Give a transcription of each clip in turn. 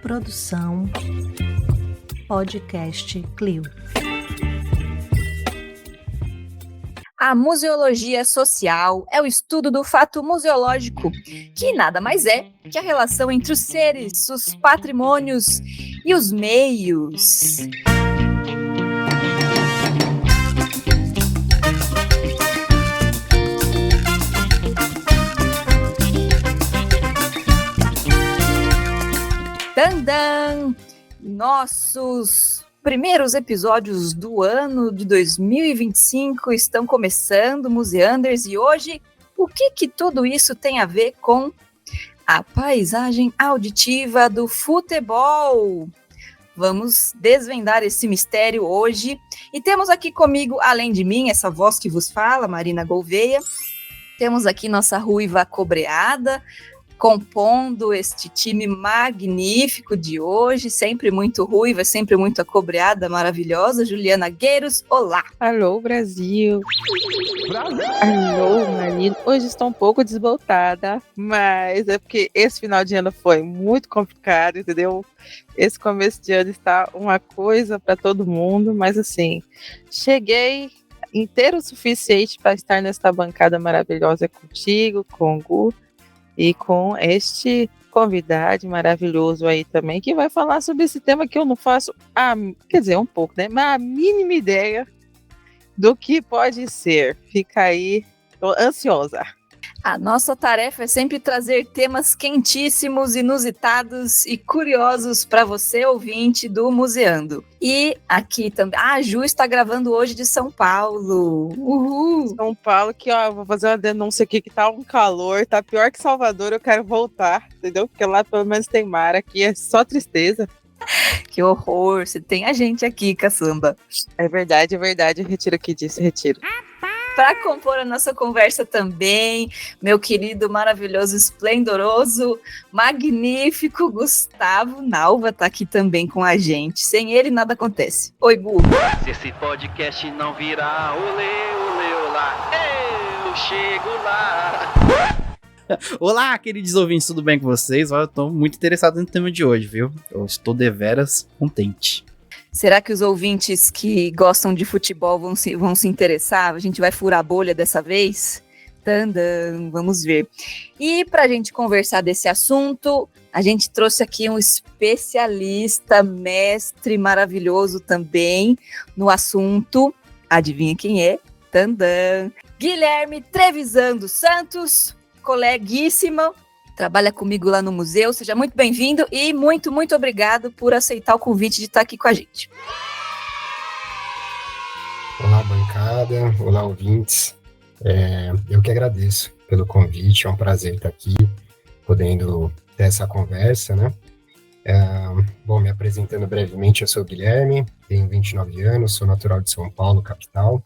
Produção Podcast Clio. A museologia social é o estudo do fato museológico, que nada mais é que a relação entre os seres, os patrimônios e os meios. Tandam! Nossos primeiros episódios do ano de 2025 estão começando, Museanders, e hoje, o que tudo isso tem a ver com a paisagem auditiva do futebol? Vamos desvendar esse mistério hoje, e temos aqui comigo, além de mim, essa voz que vos fala, Marina Gouveia, temos aqui nossa ruiva cobreada, compondo este time magnífico de hoje, sempre muito ruiva, sempre muito acobreada, maravilhosa, Juliana Gueiros, olá! Alô, Brasil! Alô, Marina! Hoje estou um pouco desbotada, mas é porque esse final de ano foi muito complicado, entendeu? Esse começo de ano está uma coisa para todo mundo, mas assim, cheguei inteiro o suficiente para estar nesta bancada maravilhosa contigo, com o Gu, e com este convidado maravilhoso aí também, que vai falar sobre esse tema que eu não faço, quer dizer, um pouco, né? Mas a mínima ideia do que pode ser. Fica aí, tô ansiosa. A nossa tarefa é sempre trazer temas quentíssimos, inusitados e curiosos para você, ouvinte do Museando. E aqui também, a Ju está gravando hoje de São Paulo. Uhul! São Paulo, que ó, vou fazer uma denúncia aqui que tá um calor, tá pior que Salvador, eu quero voltar, entendeu? Porque lá pelo menos tem mar, aqui é só tristeza. Que horror, você tem a gente aqui, caçamba. É verdade, eu retiro o que disse, retiro. Para compor a nossa conversa também, meu querido, maravilhoso, esplendoroso, magnífico Gustavo Nalva tá aqui também com a gente. Sem ele, nada acontece. Oi, Gu. Se esse podcast não virar olê, olá, eu chego lá. Olá, queridos ouvintes, tudo bem com vocês? Eu tô muito interessado no tema de hoje, viu? Eu estou deveras contente. Será que os ouvintes que gostam de futebol vão se interessar? A gente vai furar a bolha dessa vez? Tandam, vamos ver. E para a gente conversar desse assunto, a gente trouxe aqui um especialista, mestre maravilhoso também no assunto. Adivinha quem é? Tandam. Guilherme Trevisan dos Santos, coleguíssima, trabalha comigo lá no museu. Seja muito bem-vindo e muito, muito obrigado por aceitar o convite de estar aqui com a gente. Olá, bancada. Olá, ouvintes. Eu que agradeço pelo convite. É um prazer estar aqui, podendo ter essa conversa, né? Bom, me apresentando brevemente, eu sou o Guilherme, tenho 29 anos, sou natural de São Paulo, capital.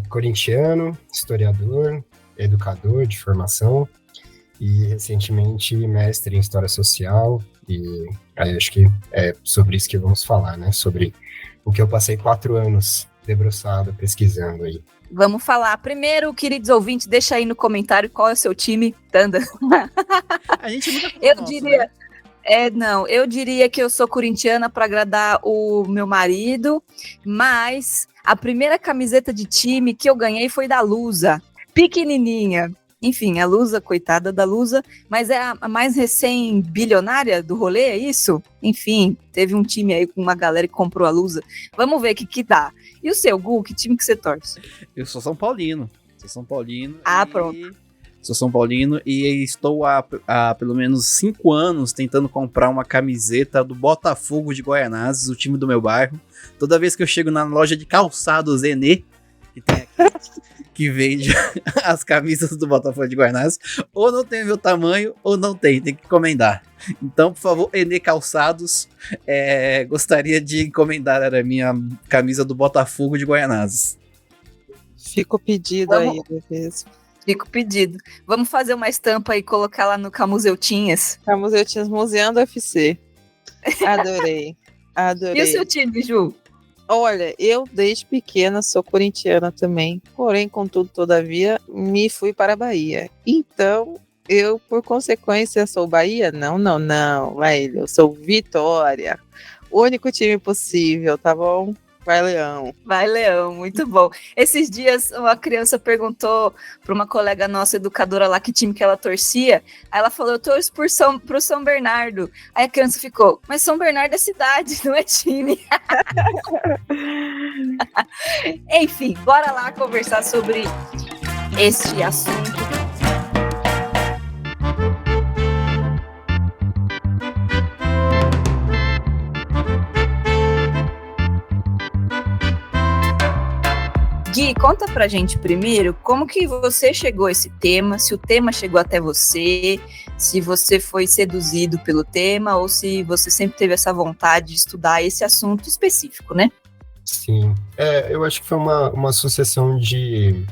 Corintiano, historiador, educador de formação, e recentemente mestre em História Social, e aí acho que é sobre isso que vamos falar, né? Sobre o que eu passei 4 anos debruçado, pesquisando aí. Vamos falar. Primeiro, queridos ouvintes, deixa aí no comentário qual é o seu time, Tanda. A gente nunca Eu diria... Né? Eu diria que eu sou corintiana para agradar o meu marido, mas a primeira camiseta de time que eu ganhei foi da Lusa, pequenininha. Enfim, a Lusa, coitada da Lusa, mas é a mais recém-bilionária do rolê, é isso? Enfim, teve um time aí com uma galera que comprou a Lusa. Vamos ver o que dá. E o seu, Gu, que time que você torce? Eu sou São Paulino. Pronto. Sou São Paulino e estou há pelo menos 5 anos tentando comprar uma camiseta do Botafogo de Guaianazes, o time do meu bairro. Toda vez que eu chego na loja de calçados Enê, que tem aqui, que vende as camisas do Botafogo de Guaianazes, ou não tem meu tamanho, ou não tem que encomendar. Então, por favor, Enê Calçados, gostaria de encomendar a minha camisa do Botafogo de Guaianazes. Fica o pedido aí, beleza. Fica o pedido. Vamos fazer uma estampa e colocar lá no Camuseutinhas. Camuseutinhas Museando FC. Adorei. E o seu time, Ju? Olha, eu desde pequena sou corintiana também, porém, contudo, todavia, me fui para a Bahia. Então, Eu, por consequência, sou Bahia? Não, não, não, Laília, eu sou Vitória. O único time possível, tá bom? Vai, Leão. Vai, Leão, muito bom. Esses dias, uma criança perguntou para uma colega nossa, educadora lá, que time que ela torcia. Aí ela falou, eu torço pro São Bernardo. Aí a criança ficou, mas São Bernardo é cidade, não é time. Enfim, bora lá conversar sobre este assunto. Gui, conta pra gente primeiro como que você chegou a esse tema, se o tema chegou até você, se você foi seduzido pelo tema ou se você sempre teve essa vontade de estudar esse assunto específico, né? Sim, eu acho que foi uma sucessão de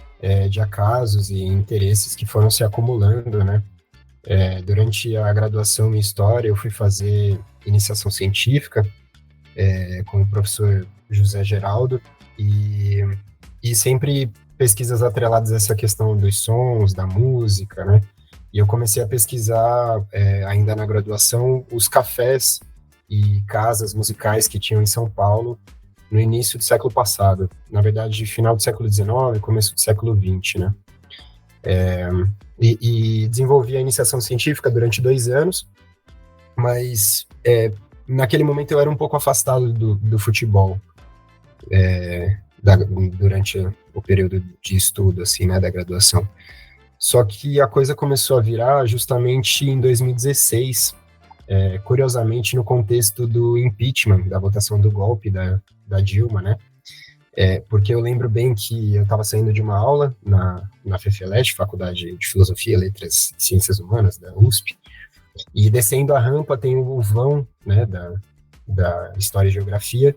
acasos e interesses que foram se acumulando, né? Durante a graduação em História, eu fui fazer iniciação científica com o professor José Geraldo e sempre pesquisas atreladas a essa questão dos sons, da música, né? E eu comecei a pesquisar, ainda na graduação, os cafés e casas musicais que tinham em São Paulo no início do século passado. Na verdade, final do século XIX, começo do século XX, né? E desenvolvi a iniciação científica durante 2 anos, mas naquele momento eu era um pouco afastado do futebol. Durante o período de estudo, assim, né, da graduação. Só que a coisa começou a virar justamente em 2016, curiosamente no contexto do impeachment, da votação do golpe da Dilma, né? Porque eu lembro bem que eu estava saindo de uma aula na FEFELESH, Faculdade de Filosofia, Letras e Ciências Humanas, da USP, e descendo a rampa tem o vão, né, da História e Geografia,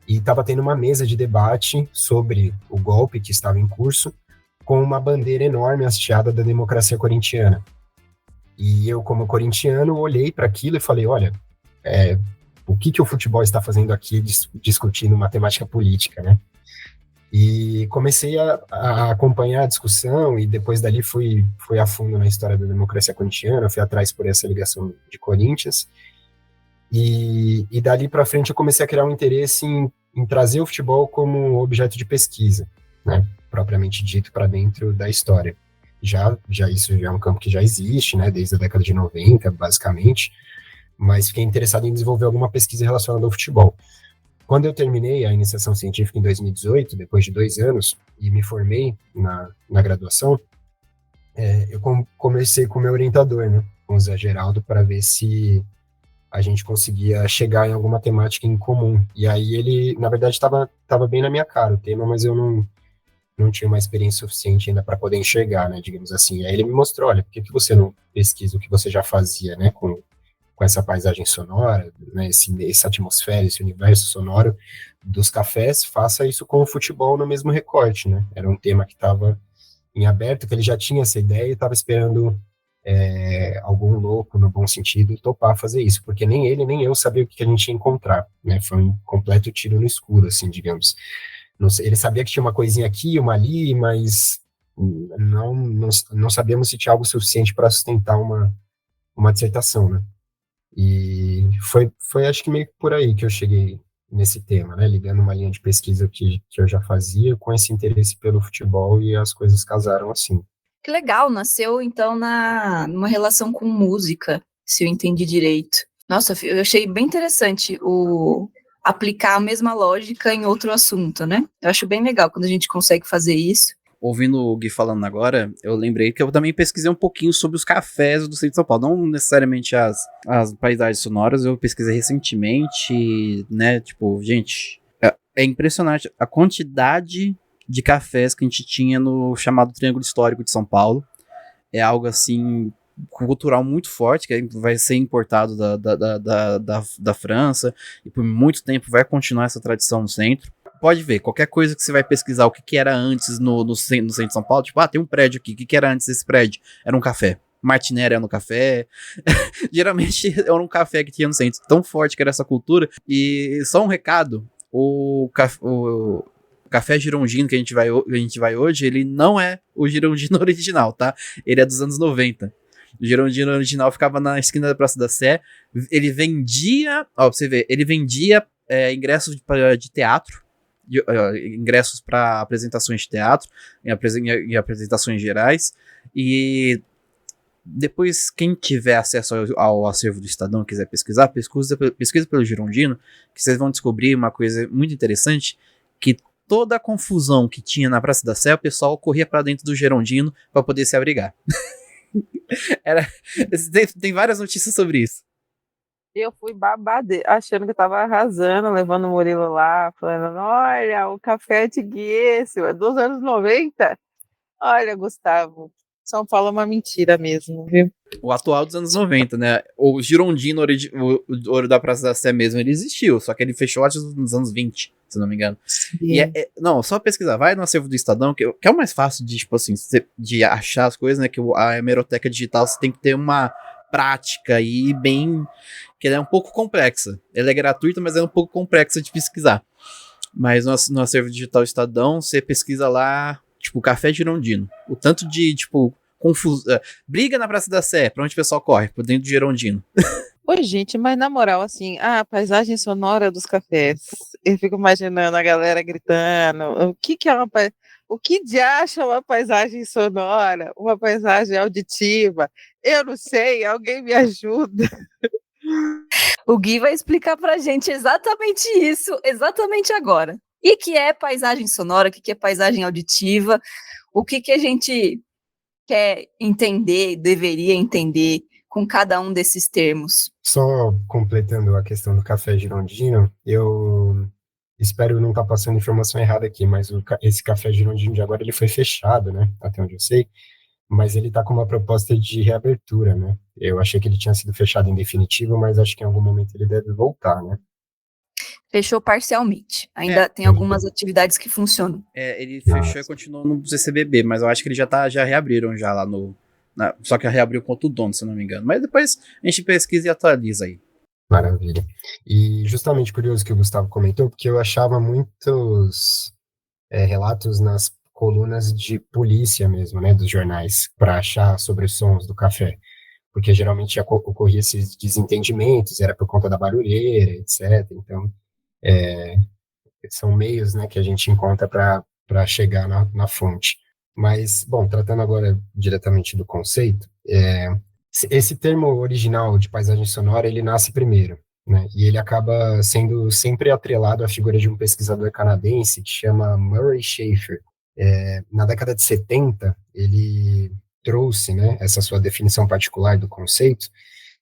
e estava tendo uma mesa de debate sobre o golpe que estava em curso, com uma bandeira enorme hasteada da democracia corintiana. E eu, como corintiano, olhei para aquilo e falei, olha, o que o futebol está fazendo aqui discutindo matemática política, né? E comecei a acompanhar a discussão e depois dali fui a fundo na história da democracia corintiana, fui atrás por essa ligação de Corinthians. E dali para frente eu comecei a criar um interesse em trazer o futebol como objeto de pesquisa, né, propriamente dito, para dentro da história. Já isso já é um campo que já existe, né, desde a década de 90, basicamente, mas fiquei interessado em desenvolver alguma pesquisa relacionada ao futebol. Quando eu terminei a iniciação científica em 2018, depois de 2 anos, e me formei na graduação, eu comecei com o meu orientador, né, com o Zé Geraldo, para ver se a gente conseguia chegar em alguma temática em comum. E aí ele, na verdade, estava bem na minha cara o tema, mas eu não tinha uma experiência suficiente ainda para poder enxergar, né, digamos assim. E aí ele me mostrou, olha, por que você não pesquisa o que você já fazia, né, com essa paisagem sonora, né, essa atmosfera, esse universo sonoro dos cafés, faça isso com o futebol no mesmo recorte, né. Era um tema que estava em aberto, que ele já tinha essa ideia e estava esperando algum louco, no bom sentido, topar fazer isso, porque nem ele, nem eu sabia o que a gente ia encontrar, né, foi um completo tiro no escuro, assim, digamos. Não sei, ele sabia que tinha uma coisinha aqui, uma ali, mas não sabíamos se tinha algo suficiente para sustentar uma dissertação, né, e foi acho que meio por aí que eu cheguei nesse tema, né, ligando uma linha de pesquisa que eu já fazia com esse interesse pelo futebol e as coisas casaram assim. Que legal, nasceu então numa relação com música, se eu entendi direito. Nossa, eu achei bem interessante aplicar a mesma lógica em outro assunto, né? Eu acho bem legal quando a gente consegue fazer isso. Ouvindo o Gui falando agora, eu lembrei que eu também pesquisei um pouquinho sobre os cafés do centro de São Paulo, não necessariamente as paisagens sonoras, eu pesquisei recentemente, né, tipo, gente, é impressionante a quantidade de cafés que a gente tinha no chamado Triângulo Histórico de São Paulo. É algo assim cultural muito forte, que vai ser importado da França e por muito tempo vai continuar essa tradição no centro. Pode ver, qualquer coisa que você vai pesquisar o que era antes no centro de São Paulo, tipo, tem um prédio aqui, o que era antes desse prédio? Era um café. Martinera era no café. Geralmente era um café que tinha no centro. Tão forte que era essa cultura. E só um recado, o café girondino que a gente vai hoje, ele não é o girondino original, tá? Ele é dos anos 90. O Girondino original ficava na esquina da Praça da Sé. Ele vendia, ó, pra você ver, ele vendia ingressos de teatro, ingressos para apresentações de teatro, em apresentações gerais. E depois, quem tiver acesso ao acervo do Estadão e quiser pesquisar, pesquisa pelo Girondino, que vocês vão descobrir uma coisa muito interessante, que toda a confusão que tinha na Praça da Sé, o pessoal corria para dentro do Girondino para poder se abrigar. Tem várias notícias sobre isso. Eu fui babade, achando que eu tava arrasando, levando o Murilo lá, falando, olha, o café antiguíssimo, é dos anos 90. Olha, Gustavo, São Paulo é uma mentira mesmo, viu? O atual dos anos 90, né? O Girondino, o ouro da Praça da Sé mesmo, ele existiu, só que ele fechou acho nos anos 20, se não me engano. E não, só pesquisar, vai no acervo do Estadão, que é o mais fácil de, tipo assim, de achar as coisas, né? Que a hemeroteca digital você tem que ter uma prática e bem, que ela é um pouco complexa. Ela é gratuita, mas é um pouco complexa de pesquisar. Mas no acervo digital Estadão, você pesquisa lá, tipo, café Girondino. O tanto de, tipo, briga na Praça da Sé, pra onde o pessoal corre, por dentro do Girondino. Oi, gente, mas na moral, assim, a paisagem sonora dos cafés, eu fico imaginando a galera gritando, o que de acha uma paisagem sonora, uma paisagem auditiva? Eu não sei, alguém me ajuda. O Gui vai explicar pra gente exatamente isso, exatamente agora. O que é paisagem sonora, o que é paisagem auditiva, o que a gente quer entender, deveria entender com cada um desses termos. Só completando a questão do café Girondino, eu espero não estar passando informação errada aqui, mas esse café Girondino de agora ele foi fechado, né? Até onde eu sei, mas ele está com uma proposta de reabertura, né? Eu achei que ele tinha sido fechado em definitivo, mas acho que em algum momento ele deve voltar, né? Fechou parcialmente. Ainda tem algumas atividades que funcionam. Ele fechou e continuou no CCBB, mas eu acho que ele já reabriram já lá só que reabriu contra o dono, se não me engano. Mas depois a gente pesquisa e atualiza aí. Maravilha. E justamente curioso que o Gustavo comentou, porque eu achava muitos relatos nas colunas de polícia mesmo, né, dos jornais, para achar sobre os sons do café. Porque geralmente ocorria esses desentendimentos, era por conta da barulheira, etc. Então, são meios, né, que a gente encontra para chegar na fonte. Mas, bom, tratando agora diretamente do conceito, esse termo original de paisagem sonora, ele nasce primeiro, né, e ele acaba sendo sempre atrelado à figura de um pesquisador canadense que chama Murray Schafer. Na década de 70, ele trouxe, né, essa sua definição particular do conceito,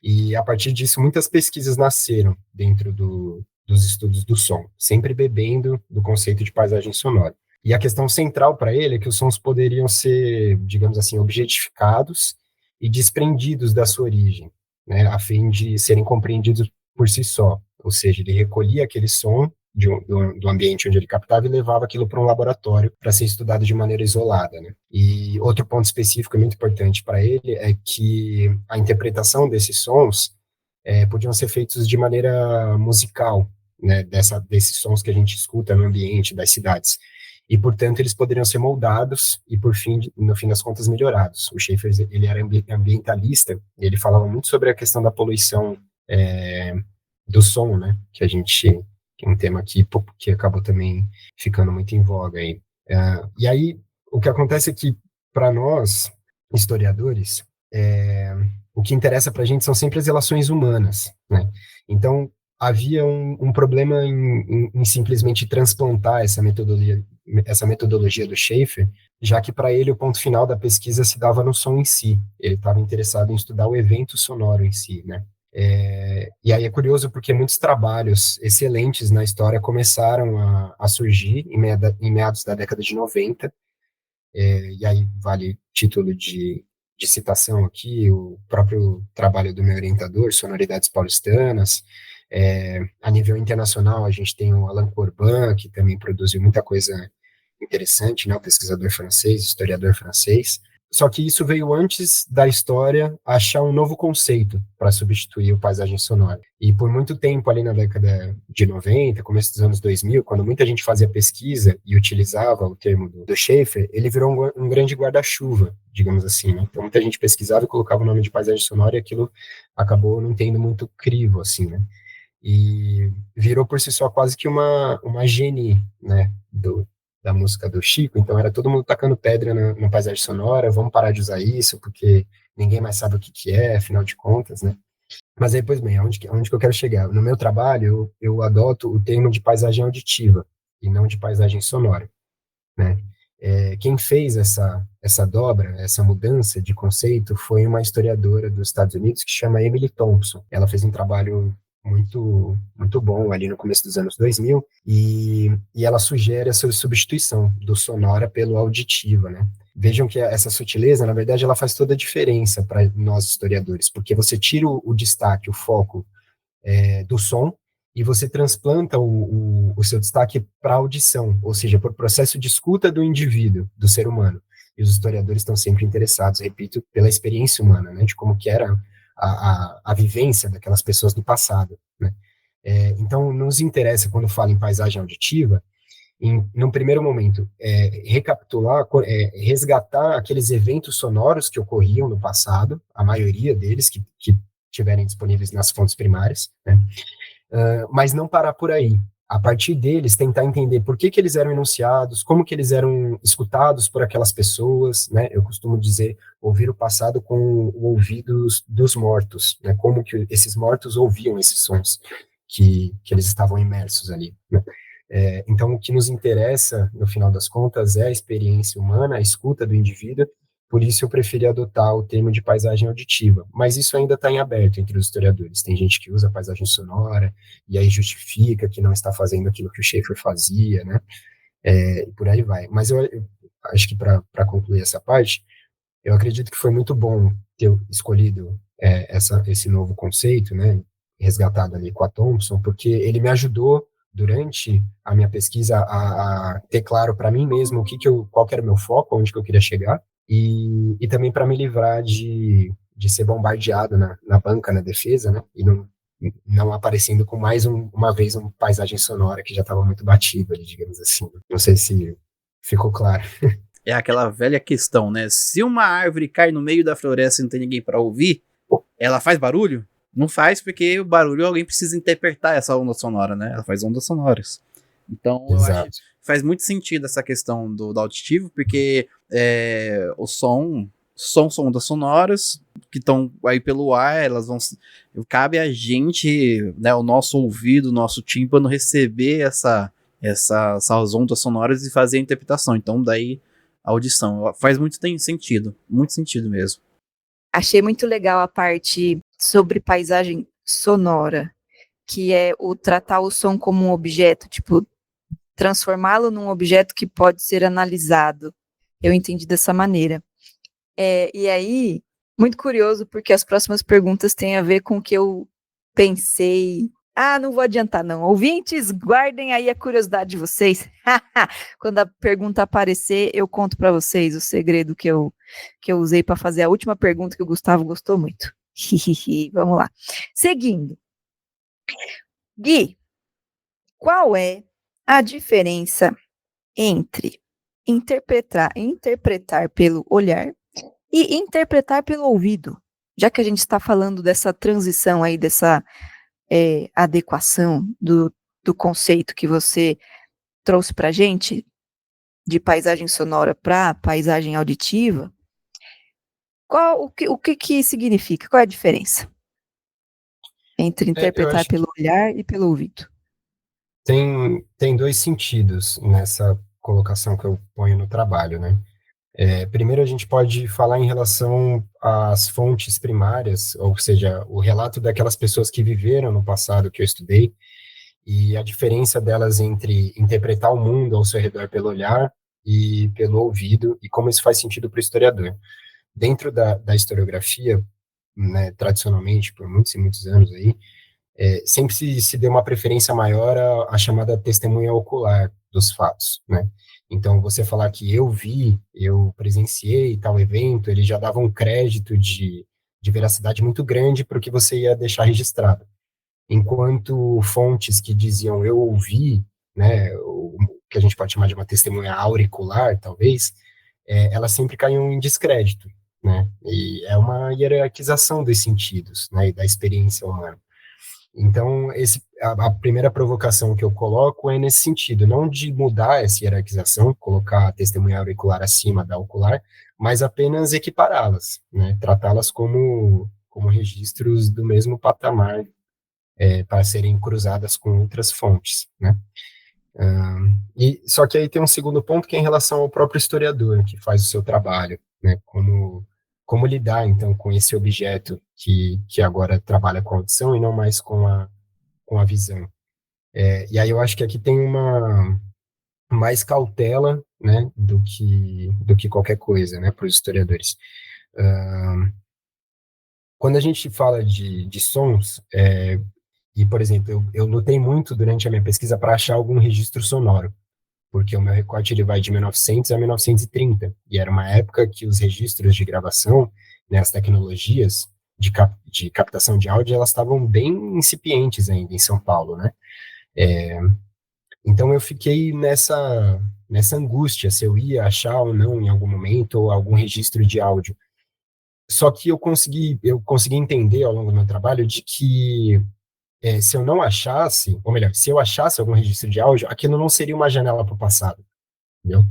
e a partir disso muitas pesquisas nasceram dentro dos estudos do som, sempre bebendo do conceito de paisagem sonora. E a questão central para ele é que os sons poderiam ser, digamos assim, objetificados e desprendidos da sua origem, né, a fim de serem compreendidos por si só. Ou seja, ele recolhia aquele som do ambiente onde ele captava e levava aquilo para um laboratório para ser estudado de maneira isolada, né? E outro ponto específico muito importante para ele é que a interpretação desses sons podiam ser feitos de maneira musical, né, desses sons que a gente escuta no ambiente das cidades. E, portanto, eles poderiam ser moldados e, no fim das contas, melhorados. O Schafer, ele era ambientalista, e ele falava muito sobre a questão da poluição do som, né, que é um tema que acabou também ficando muito em voga aí. E aí, o que acontece é que, para nós, historiadores, o que interessa para a gente são sempre as relações humanas, né? Então, havia um problema em simplesmente transplantar essa metodologia do Schafer, já que para ele o ponto final da pesquisa se dava no som em si. Ele estava interessado em estudar o evento sonoro em si, né? E aí é curioso porque muitos trabalhos excelentes na história começaram a surgir em meados da década de 90, e aí vale título de citação aqui, o próprio trabalho do meu orientador, Sonoridades Paulistanas. A nível internacional, a gente tem o Alain Corbin, que também produziu muita coisa interessante, né, um pesquisador francês, historiador francês. Só que isso veio antes da história achar um novo conceito para substituir o paisagem sonora. E por muito tempo, ali na década de 90, começo dos anos 2000, quando muita gente fazia pesquisa e utilizava o termo do Schaeffer, ele virou um grande guarda-chuva, digamos assim, né? Então muita gente pesquisava e colocava o nome de paisagem sonora e aquilo acabou não tendo muito crivo, assim, né? E virou por si só quase que uma genie, né, da música do Chico. Então era todo mundo tacando pedra na paisagem sonora, vamos parar de usar isso, porque ninguém mais sabe o que é, afinal de contas, né? Mas aí, pois bem, aonde que eu quero chegar? No meu trabalho, eu adoto o termo de paisagem auditiva, e não de paisagem sonora, né? Quem fez essa dobra, essa mudança de conceito, foi uma historiadora dos Estados Unidos que chama Emily Thompson. Ela fez um trabalho muito, muito bom ali no começo dos anos 2000, e ela sugere essa substituição do sonora pelo auditiva, né? Vejam que essa sutileza, na verdade, ela faz toda a diferença para nós historiadores, porque você tira o destaque, o foco do som, e você transplanta o seu destaque para a audição, ou seja, para o processo de escuta do indivíduo, do ser humano. E os historiadores estão sempre interessados, repito, pela experiência humana, né, de como que era a vivência daquelas pessoas do passado, né? Então, nos interessa, quando fala em paisagem auditiva, num primeiro momento, recapitular, resgatar aqueles eventos sonoros que ocorriam no passado, a maioria deles que estiverem disponíveis nas fontes primárias, né? Mas não parar por aí. A partir deles, tentar entender por que eles eram enunciados, como que eles eram escutados por aquelas pessoas, né? Eu costumo dizer, ouvir o passado com o ouvido dos mortos, né? Como que esses mortos ouviam esses sons que eles estavam imersos ali, né? Então, o que nos interessa, no final das contas, é a experiência humana, a escuta do indivíduo. Por isso eu preferi adotar o termo de paisagem auditiva, mas isso ainda está em aberto entre os historiadores. Tem gente que usa paisagem sonora e aí justifica que não está fazendo aquilo que o Schaeffer fazia, né? E por aí vai. Mas eu acho que para concluir essa parte, eu acredito que foi muito bom ter escolhido esse novo conceito, né? Resgatado ali com a Thompson, porque ele me ajudou durante a minha pesquisa a ter claro para mim mesmo qual que era o meu foco, onde que eu queria chegar. E também para me livrar de ser bombardeado na banca, na defesa, né? E não aparecendo com mais uma vez uma paisagem sonora que já estava muito batido ali, digamos assim. Não sei se ficou claro. É aquela velha questão, né? Se uma árvore cai no meio da floresta e não tem ninguém para ouvir, ela faz barulho? Não faz, porque o barulho alguém precisa interpretar essa onda sonora, né? Ela faz ondas sonoras. Então, eu acho que faz muito sentido essa questão do auditivo, porque o som são ondas sonoras que estão aí pelo ar, elas vão... Cabe a gente, né, o nosso ouvido, o nosso tímpano, receber essas ondas sonoras e fazer a interpretação. Então, daí, a audição. Faz muito sentido mesmo. Achei muito legal a parte sobre paisagem sonora, que é o tratar o som como um objeto, tipo, transformá-lo num objeto que pode ser analisado. Eu entendi dessa maneira. E aí, muito curioso, porque as próximas perguntas têm a ver com o que eu pensei. Não vou adiantar, não. Ouvintes, guardem aí a curiosidade de vocês. Quando a pergunta aparecer, eu conto para vocês o segredo que eu usei para fazer a última pergunta que o Gustavo gostou muito. Vamos lá. Seguindo. Gui, qual é a diferença entre interpretar pelo olhar e interpretar pelo ouvido? Já que a gente está falando dessa transição aí, dessa adequação do conceito que você trouxe para a gente, de paisagem sonora para paisagem auditiva, o que significa? Qual é a diferença entre interpretar pelo olhar e pelo ouvido? Tem dois sentidos nessa colocação que eu ponho no trabalho, né? Primeiro, a gente pode falar em relação às fontes primárias, ou seja, o relato daquelas pessoas que viveram no passado que eu estudei, e a diferença delas entre interpretar o mundo ao seu redor pelo olhar e pelo ouvido, e como isso faz sentido para o historiador. Dentro da historiografia, né, tradicionalmente, por muitos e muitos anos aí, sempre se deu uma preferência maior à chamada testemunha ocular, dos fatos, né? Então, você falar que eu vi, eu presenciei tal evento, ele já dava um crédito de veracidade muito grande para o que você ia deixar registrado. Enquanto fontes que diziam eu ouvi, né, o que a gente pode chamar de uma testemunha auricular, talvez, elas sempre caíam em descrédito, né? E é uma hierarquização dos sentidos, né, e da experiência humana. Então, a primeira provocação que eu coloco é nesse sentido, não de mudar essa hierarquização, colocar a testemunha auricular acima da ocular, mas apenas equipará-las, né, tratá-las como registros do mesmo patamar, para serem cruzadas com outras fontes, né. Só que aí tem um segundo ponto que é em relação ao próprio historiador que faz o seu trabalho, né, como lidar, então, com esse objeto que agora trabalha com a audição e não mais com a visão. E aí eu acho que aqui tem uma mais cautela, né, do que qualquer coisa, né, para os historiadores. Quando a gente fala de sons, e, por exemplo, eu lutei muito durante a minha pesquisa para achar algum registro sonoro, porque o meu recorte ele vai de 1900 a 1930, e era uma época que os registros de gravação, né, as tecnologias de captação de áudio, elas estavam bem incipientes ainda em São Paulo, né? Então eu fiquei nessa angústia, se eu ia achar ou não em algum momento ou algum registro de áudio. Só que eu consegui entender ao longo do meu trabalho de que se eu não achasse, ou melhor, se eu achasse algum registro de áudio, aquilo não seria uma janela para o passado, entendeu?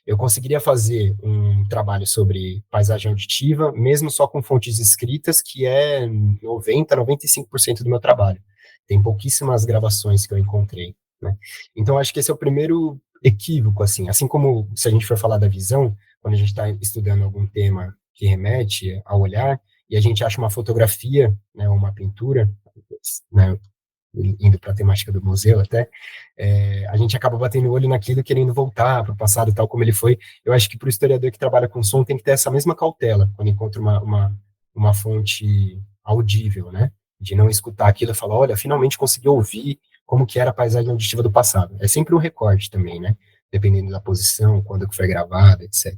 Eu conseguiria fazer um trabalho sobre paisagem auditiva, mesmo só com fontes escritas, que é 95% do meu trabalho. Tem pouquíssimas gravações que eu encontrei, né? Então, acho que esse é o primeiro equívoco, assim como se a gente for falar da visão, quando a gente está estudando algum tema que remete ao olhar, e a gente acha uma fotografia, né, uma pintura, né, indo para a temática do museu até, a gente acaba batendo o olho naquilo, querendo voltar para o passado tal como ele foi. Eu acho que para o historiador que trabalha com som tem que ter essa mesma cautela quando encontra uma fonte audível, né, de não escutar aquilo e falar, olha, finalmente consegui ouvir como que era a paisagem auditiva do passado. É sempre um recorte também, né, dependendo da posição, quando que foi gravado, etc.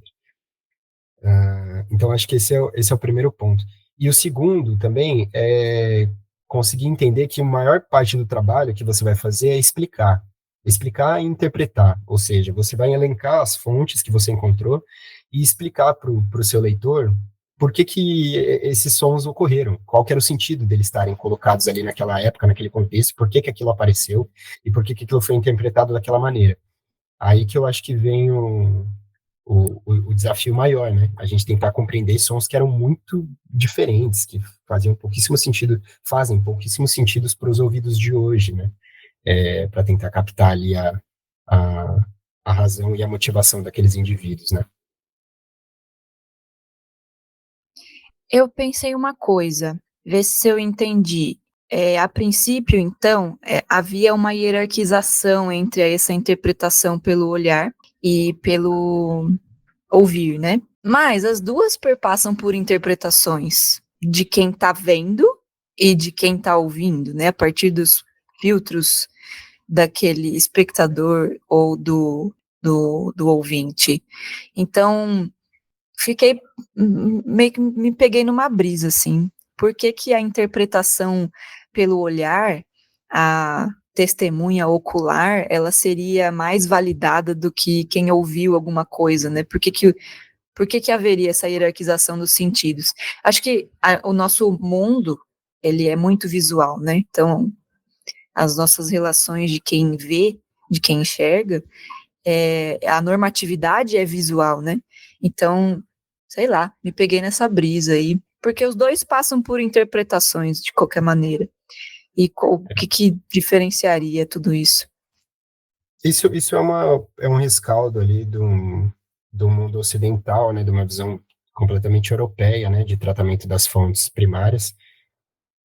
Então, acho que esse é o primeiro ponto. E o segundo também é conseguir entender que a maior parte do trabalho que você vai fazer é explicar e interpretar, ou seja, você vai elencar as fontes que você encontrou e explicar para o seu leitor por que esses sons ocorreram, qual que era o sentido deles estarem colocados ali naquela época, naquele contexto, por que aquilo apareceu e por que aquilo foi interpretado daquela maneira. Aí que eu acho que vem o desafio maior, né? A gente tentar compreender sons que eram muito diferentes, que fazem pouquíssimo sentidos para os ouvidos de hoje, né? Para tentar captar ali a razão e a motivação daqueles indivíduos, né? Eu pensei uma coisa, ver se eu entendi. A princípio, então, havia uma hierarquização entre essa interpretação pelo olhar e pelo ouvir, né? Mas as duas perpassam por interpretações de quem tá vendo e de quem tá ouvindo, né? A partir dos filtros daquele espectador ou do ouvinte. Então, meio que me peguei numa brisa, assim. Por que a interpretação pelo olhar, a testemunha ocular, ela seria mais validada do que quem ouviu alguma coisa, né? Por que haveria essa hierarquização dos sentidos? Acho que o nosso mundo, ele é muito visual, né? Então, as nossas relações de quem vê, de quem enxerga, a normatividade é visual, né? Então, sei lá, me peguei nessa brisa aí, porque os dois passam por interpretações de qualquer maneira. E o que diferenciaria tudo isso? Isso é um rescaldo ali do mundo ocidental, né, de uma visão completamente europeia, né, de tratamento das fontes primárias,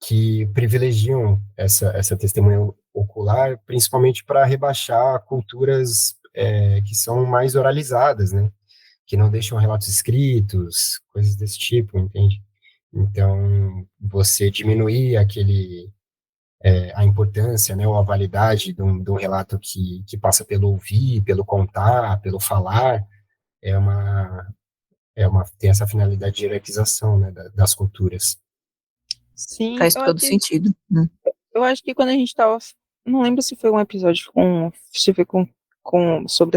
que privilegiam essa testemunha ocular, principalmente para rebaixar culturas que são mais oralizadas, né, que não deixam relatos escritos, coisas desse tipo, entende? Então, você diminuir a importância, né, ou a validade de um relato que passa pelo ouvir, pelo contar, pelo falar, é uma, tem essa finalidade de hierarquização, né, das culturas. Sim, Faz todo sentido. eu acho que quando a gente tava. Não lembro se foi um episódio se foi sobre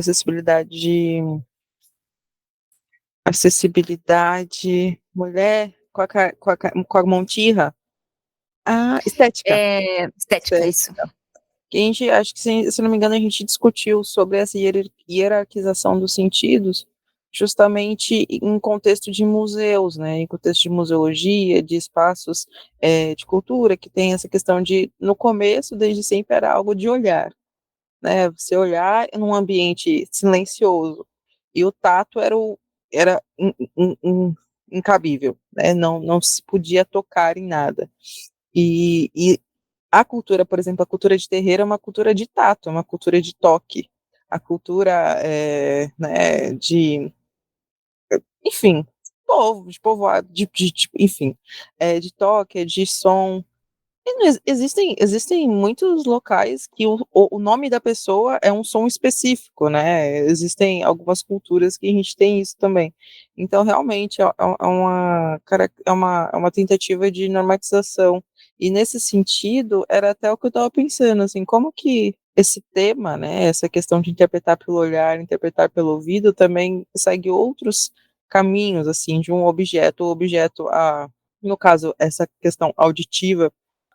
acessibilidade mulher com a Montirra. Estética. Estética, isso. Que a gente, acho que, se não me engano, a gente discutiu sobre essa hierarquização dos sentidos, justamente em contexto de museus, né, em contexto de museologia, de espaços de cultura, que tem essa questão de, no começo, desde sempre, era algo de olhar, né, você olhar num ambiente silencioso, e o tato era incabível, né, não se podia tocar em nada. E a cultura, por exemplo, a cultura de terreiro é uma cultura de tato, é uma cultura de toque. A cultura, né, enfim, de povoado, enfim, de toque, de som. Existem muitos locais que o nome da pessoa é um som específico, né? Existem algumas culturas que a gente tem isso também. Então, realmente, é uma tentativa de normatização. E, nesse sentido, era até o que eu estava pensando, assim, como que esse tema, né, essa questão de interpretar pelo olhar, interpretar pelo ouvido, também segue outros caminhos, assim, de um objeto, no caso, essa questão auditiva,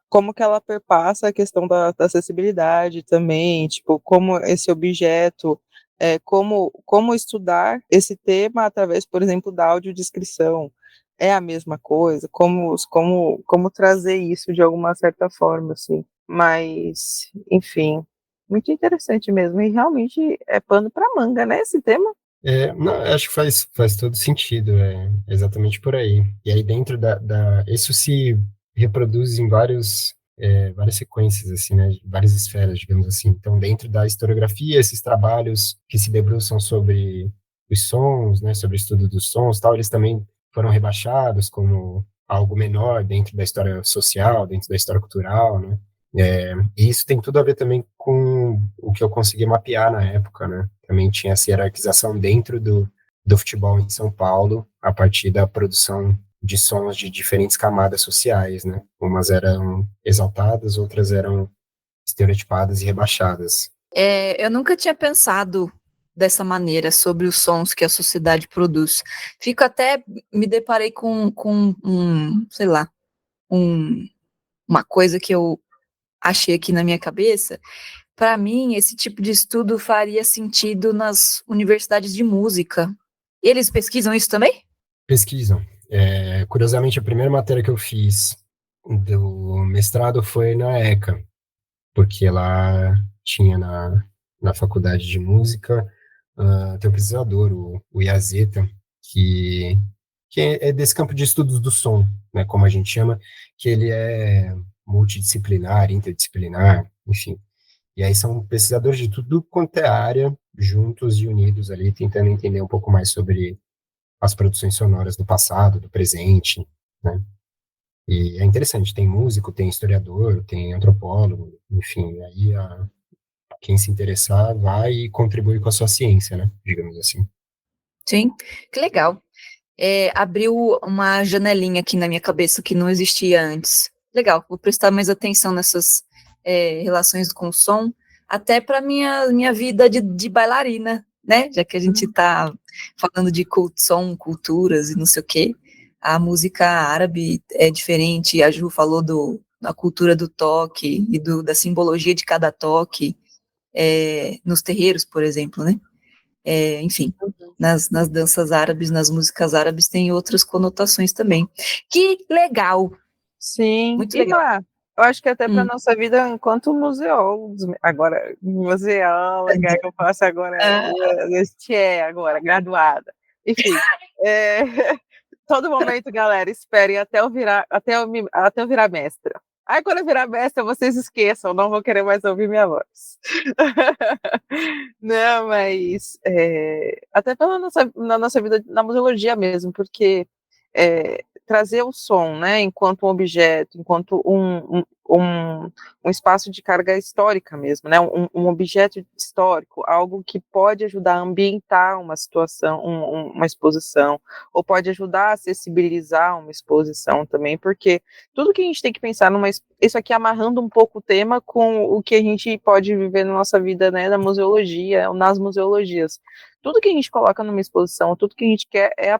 como que ela perpassa a questão da acessibilidade também, tipo, como esse objeto, como estudar esse tema através, por exemplo, da audiodescrição, é a mesma coisa, como trazer isso de alguma certa forma, assim, mas, enfim, muito interessante mesmo, e realmente é pano para manga, né, esse tema? Não, acho que faz todo sentido, é exatamente por aí. E aí dentro isso se reproduz em várias sequências, assim, né, várias esferas, digamos assim. Então, dentro da historiografia, esses trabalhos que se debruçam sobre os sons, né, sobre o estudo dos sons, tal, eles também foram rebaixados como algo menor dentro da história social, dentro da história cultural, né. E isso tem tudo a ver também com o que eu consegui mapear na época, né? Também tinha essa hierarquização dentro do futebol em São Paulo, a partir da produção de sons de diferentes camadas sociais, né? Umas eram exaltadas, outras eram estereotipadas e rebaixadas. Eu nunca tinha pensado dessa maneira sobre os sons que a sociedade produz. Me deparei com sei lá, uma coisa que eu achei aqui na minha cabeça. Para mim, esse tipo de estudo faria sentido nas universidades de música. Eles pesquisam isso também? Pesquisam. Curiosamente, a primeira matéria que eu fiz do mestrado foi na ECA, porque lá tinha na faculdade de música, tem um pesquisador, o Iazeta, que é desse campo de estudos do som, né, como a gente chama, que ele é multidisciplinar, interdisciplinar, enfim. E aí são pesquisadores de tudo quanto é área, juntos e unidos ali, tentando entender um pouco mais sobre as produções sonoras do passado, do presente, né? E é interessante, tem músico, tem historiador, tem antropólogo, enfim, aí quem se interessar vai e contribui com a sua ciência, né, digamos assim. Sim, que legal. Abriu uma janelinha aqui na minha cabeça que não existia antes. Legal, vou prestar mais atenção nessas relações com o som, até para minha vida de bailarina, né? Já que a gente está falando de som, culturas e não sei o quê. A música árabe é diferente, a Ju falou da cultura do toque e da simbologia de cada toque, nos terreiros, por exemplo, né? Enfim, nas danças árabes, nas músicas árabes, tem outras conotações também. Que legal! Sim, Muito legal. Eu acho que até para nossa vida enquanto museólogos, agora, museóloga, que eu faço agora, agora, graduada. Enfim, todo momento, galera, esperem até eu virar mestra. Aí, quando eu virar mestra, vocês esqueçam, não vou querer mais ouvir minha voz. Não, mas até na nossa vida, na museologia mesmo, porque trazer o som, né, enquanto um objeto, enquanto um espaço de carga histórica mesmo, né, um objeto histórico, algo que pode ajudar a ambientar uma situação, uma exposição, ou pode ajudar a acessibilizar uma exposição também, porque tudo que a gente tem que pensar isso aqui amarrando um pouco o tema com o que a gente pode viver na nossa vida, né, na museologia, ou nas museologias. Tudo que a gente coloca numa exposição, tudo que a gente quer é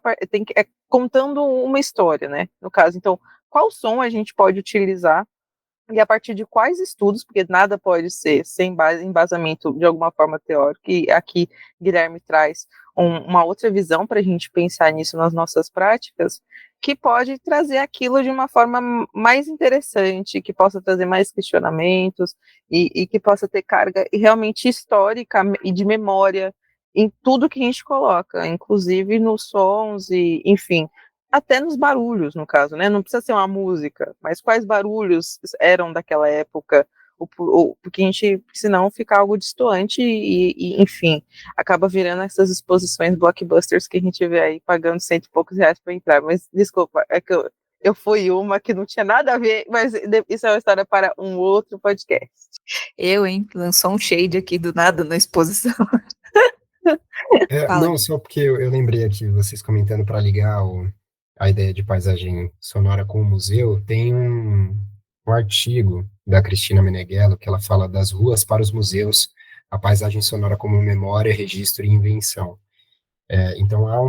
contando uma história, né, no caso. Então, qual som a gente pode utilizar e a partir de quais estudos, porque nada pode ser sem embasamento de alguma forma teórica, e aqui Guilherme traz uma outra visão para a gente pensar nisso nas nossas práticas, que pode trazer aquilo de uma forma mais interessante, que possa trazer mais questionamentos, e que possa ter carga realmente histórica e de memória em tudo que a gente coloca, inclusive nos sons e, enfim, até nos barulhos, no caso, né? Não precisa ser uma música, mas quais barulhos eram daquela época, porque a gente, senão fica algo distoante e, enfim, acaba virando essas exposições blockbusters que a gente vê aí pagando R$100 e poucos para entrar. Mas, desculpa, é que eu fui uma que não tinha nada a ver, mas isso é uma história para um outro podcast. Hein? Lançou um shade aqui do nada na exposição. Não, só porque eu lembrei aqui, vocês comentando para ligar a ideia de paisagem sonora com o museu, tem um artigo da Cristina Meneghello que ela fala das ruas para os museus, a paisagem sonora como memória, registro e invenção. Então há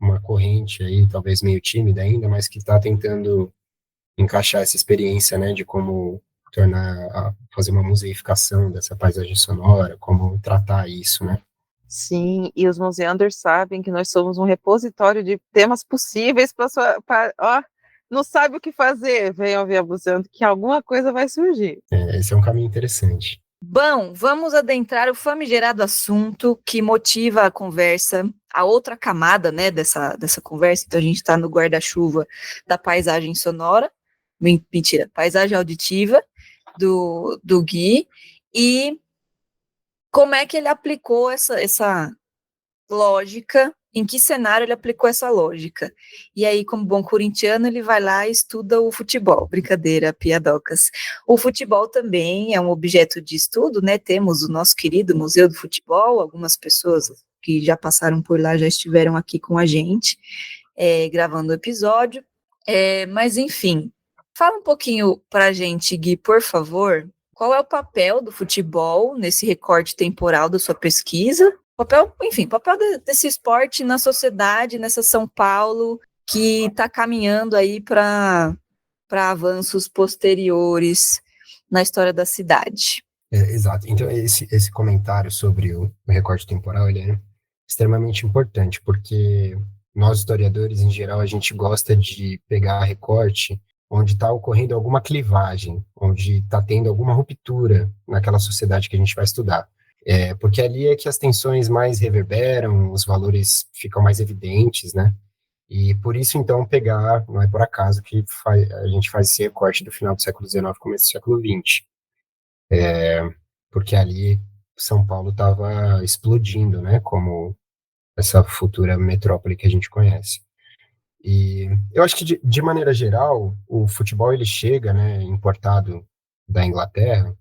uma corrente aí, talvez meio tímida ainda, mas que está tentando encaixar essa experiência, né, de como fazer uma museificação dessa paisagem sonora, como tratar isso, né? Sim, e os museanders sabem que nós somos um repositório de temas possíveis para não sabe o que fazer, venham ver abusando que alguma coisa vai surgir. Esse é um caminho interessante. Bom, vamos adentrar o famigerado assunto que motiva a conversa, a outra camada, né, dessa conversa. Então a gente está no guarda-chuva da paisagem sonora, mentira, paisagem auditiva do Gui, e como é que ele aplicou essa lógica, em que cenário ele aplicou essa lógica. E aí, como bom corintiano, ele vai lá e estuda o futebol. Brincadeira, piadocas. O futebol também é um objeto de estudo, né? Temos o nosso querido Museu do Futebol, algumas pessoas que já passaram por lá já estiveram aqui com a gente, gravando o episódio. Mas, enfim, fala um pouquinho pra gente, Gui, por favor. Qual é o papel do futebol nesse recorte temporal da sua pesquisa? Papel desse esporte na sociedade, nessa São Paulo, que está caminhando aí para avanços posteriores na história da cidade. Exato. Então, esse comentário sobre o recorte temporal, ele é extremamente importante, porque nós, historiadores, em geral, a gente gosta de pegar recorte onde está ocorrendo alguma clivagem, onde está tendo alguma ruptura naquela sociedade que a gente vai estudar. Porque ali é que as tensões mais reverberam, os valores ficam mais evidentes, né? E por isso, então, não é por acaso que a gente faz esse recorte do final do século XIX, começo do século XX. Porque ali São Paulo estava explodindo, né? Como essa futura metrópole que a gente conhece. E eu acho que, de maneira geral, o futebol ele chega, né, importado da Inglaterra,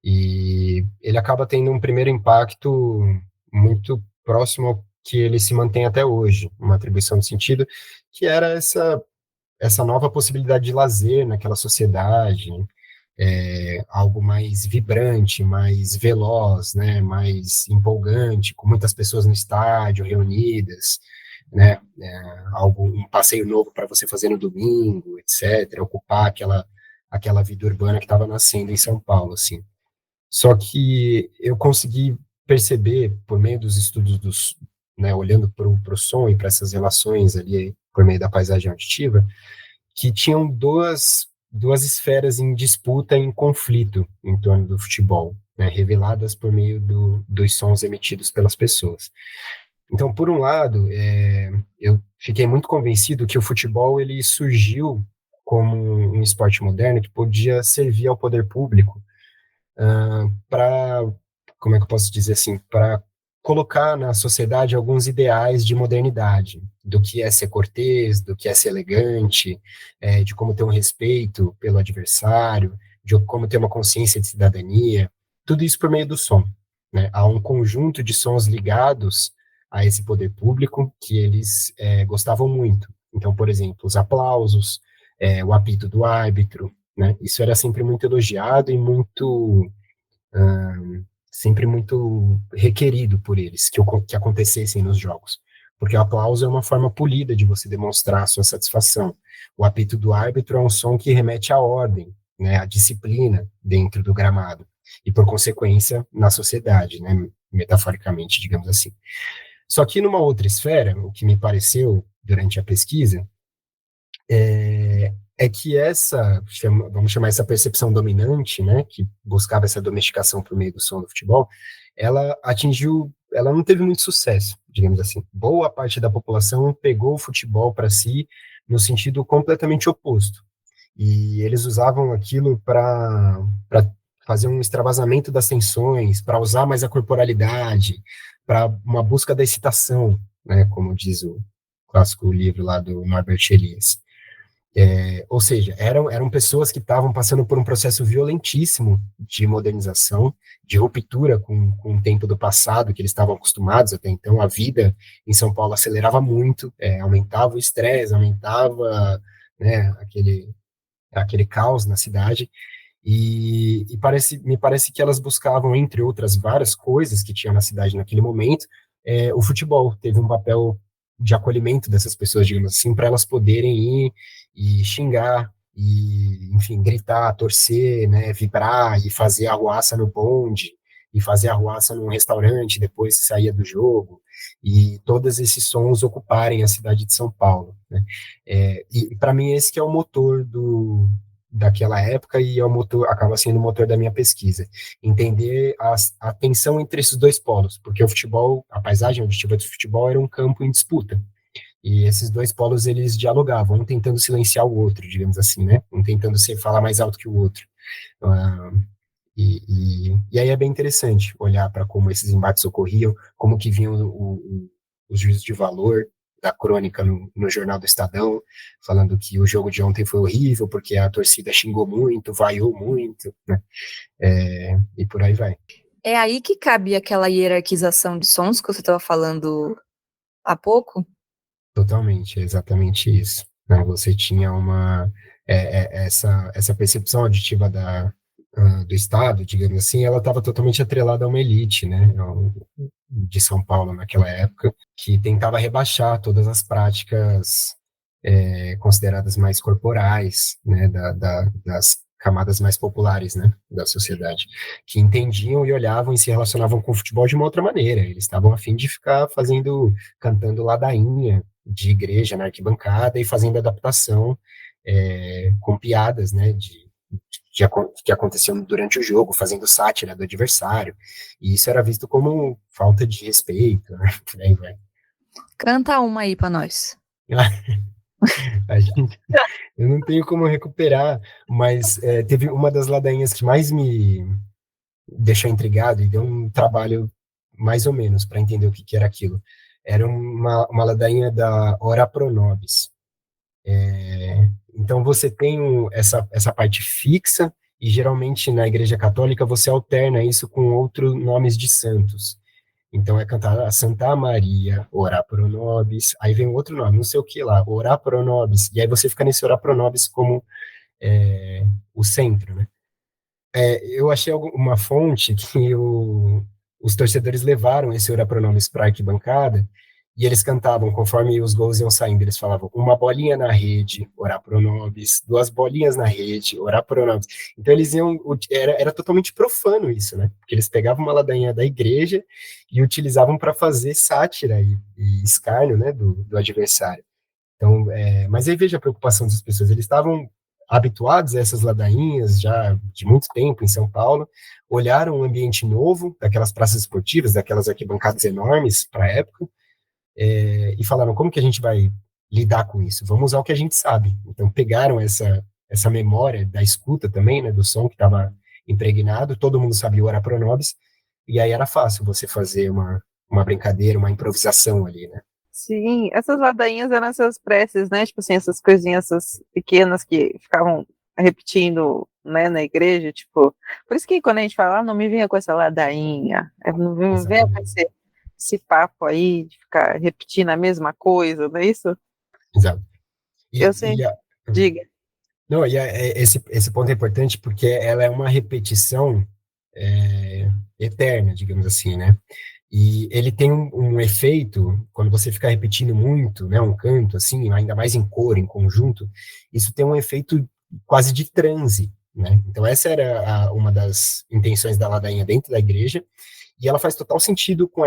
e ele acaba tendo um primeiro impacto muito próximo ao que ele se mantém até hoje, uma atribuição de sentido, que era essa nova possibilidade de lazer naquela sociedade, algo mais vibrante, mais veloz, né, mais empolgante, com muitas pessoas no estádio reunidas, né, um passeio novo para você fazer no domingo, etc., ocupar aquela vida urbana que estava nascendo em São Paulo, assim. Só que eu consegui perceber, por meio dos estudos né, olhando para o som e para essas relações ali, por meio da paisagem auditiva, que tinham duas esferas em disputa, em conflito em torno do futebol, né, reveladas por meio dos sons emitidos pelas pessoas. Então, por um lado, eu fiquei muito convencido que o futebol ele surgiu como um esporte moderno que podia servir ao poder público para, como é que eu posso dizer assim, para colocar na sociedade alguns ideais de modernidade, do que é ser cortês, do que é ser elegante, de como ter um respeito pelo adversário, de como ter uma consciência de cidadania, tudo isso por meio do som, né? Há um conjunto de sons ligados a esse poder público que eles gostavam muito. Então, por exemplo, os aplausos, o apito do árbitro, né? Isso era sempre muito elogiado e sempre muito requerido por eles, que acontecessem nos jogos. Porque o aplauso é uma forma polida de você demonstrar a sua satisfação. O apito do árbitro é um som que remete à ordem, né, à disciplina dentro do gramado, e por consequência na sociedade, né, metaforicamente, digamos assim. Só que numa outra esfera, o que me pareceu durante a pesquisa é que vamos chamar essa percepção dominante, né, que buscava essa domesticação por meio do som do futebol, ela não teve muito sucesso, digamos assim. Boa parte da população pegou o futebol para si no sentido completamente oposto. E eles usavam aquilo para fazer um extravasamento das tensões, para usar mais a corporalidade, para uma busca da excitação, né, como diz o clássico livro lá do Norbert Elias. Ou seja, eram pessoas que estavam passando por um processo violentíssimo de modernização, de ruptura com o tempo do passado, que eles estavam acostumados até então. A vida em São Paulo acelerava muito, aumentava o estresse, aumentava, né, aquele caos na cidade, e me parece que elas buscavam, entre outras várias coisas que tinha na cidade naquele momento, o futebol teve um papel de acolhimento dessas pessoas, digamos assim, para elas poderem ir e xingar, e, enfim, gritar, torcer, né, vibrar, e fazer arruaça no bonde, e fazer arruaça num restaurante depois que saía do jogo, e todos esses sons ocuparem a cidade de São Paulo, né? E para mim esse que é o motor daquela época, e acaba sendo o motor da minha pesquisa, entender a tensão entre esses dois polos, porque o futebol, a paisagem auditiva do futebol era um campo em disputa, e esses dois polos, eles dialogavam, um tentando silenciar o outro, digamos assim, né? Um tentando falar mais alto que o outro. E aí é bem interessante olhar para como esses embates ocorriam, como que vinham os juízos de valor da crônica no Jornal do Estadão, falando que o jogo de ontem foi horrível, porque a torcida xingou muito, vaiou muito, né? E por aí vai. É aí que cabe aquela hierarquização de sons que você estava falando há pouco? Totalmente, é exatamente isso, né? Você tinha essa percepção auditiva do Estado, digamos assim, ela estava totalmente atrelada a uma elite, né, de São Paulo naquela época, que tentava rebaixar todas as práticas consideradas mais corporais, né, das camadas mais populares, né, da sociedade, que entendiam e olhavam e se relacionavam com o futebol de uma outra maneira. Eles estavam a fim de ficar cantando ladainha de igreja na arquibancada e fazendo adaptação com piadas, né, que aconteciam durante o jogo, fazendo sátira do adversário, e isso era visto como falta de respeito, né? Aí vai. Canta uma aí pra nós. Eu não tenho como recuperar, mas teve uma das ladainhas que mais me deixou intrigado e deu um trabalho mais ou menos para entender o que era aquilo. Era uma ladainha da Ora Pro Nobis. Então você tem essa parte fixa, e geralmente na Igreja Católica você alterna isso com outros nomes de santos. Então é cantar a Santa Maria, Ora Pro Nobis, aí vem outro nome, não sei o que lá, Ora Pro Nobis, e aí você fica nesse Ora Pro Nobis como o centro, né? Eu achei uma fonte que os torcedores levaram esse Ora Pro Nobis para a arquibancada, e eles cantavam, conforme os gols iam saindo, eles falavam, uma bolinha na rede, Ora Pro Nobis, duas bolinhas na rede, Ora Pro Nobis. Então eles era totalmente profano isso, né? Porque eles pegavam uma ladainha da igreja e utilizavam para fazer sátira e escárnio, né, do adversário. Então, mas aí veja a preocupação das pessoas, eles estavam habituados a essas ladainhas já de muito tempo em São Paulo, olharam um ambiente novo, daquelas praças esportivas, daquelas arquibancadas enormes para a época, e falaram, como que a gente vai lidar com isso? Vamos usar o que a gente sabe. Então pegaram essa memória da escuta também, né, do som que estava impregnado, todo mundo sabia o Ora Pro Nobis, e aí era fácil você fazer uma uma brincadeira, uma improvisação ali, né? Sim, essas ladainhas eram essas preces, né? Tipo assim, essas coisinhas, essas pequenas que ficavam repetindo, né, na igreja, tipo. Por isso que quando a gente fala, não me venha com essa ladainha, não me venha com Exatamente. esse papo aí de ficar repetindo a mesma coisa, não é isso? Exato. Eu sei, diga. Não, esse ponto é importante porque ela é uma repetição eterna, digamos assim, né? E ele tem um efeito, quando você fica repetindo muito, né, um canto, assim, ainda mais em cor, em conjunto, isso tem um efeito quase de transe, né? Então essa era uma das intenções da ladainha dentro da igreja, e ela faz total sentido com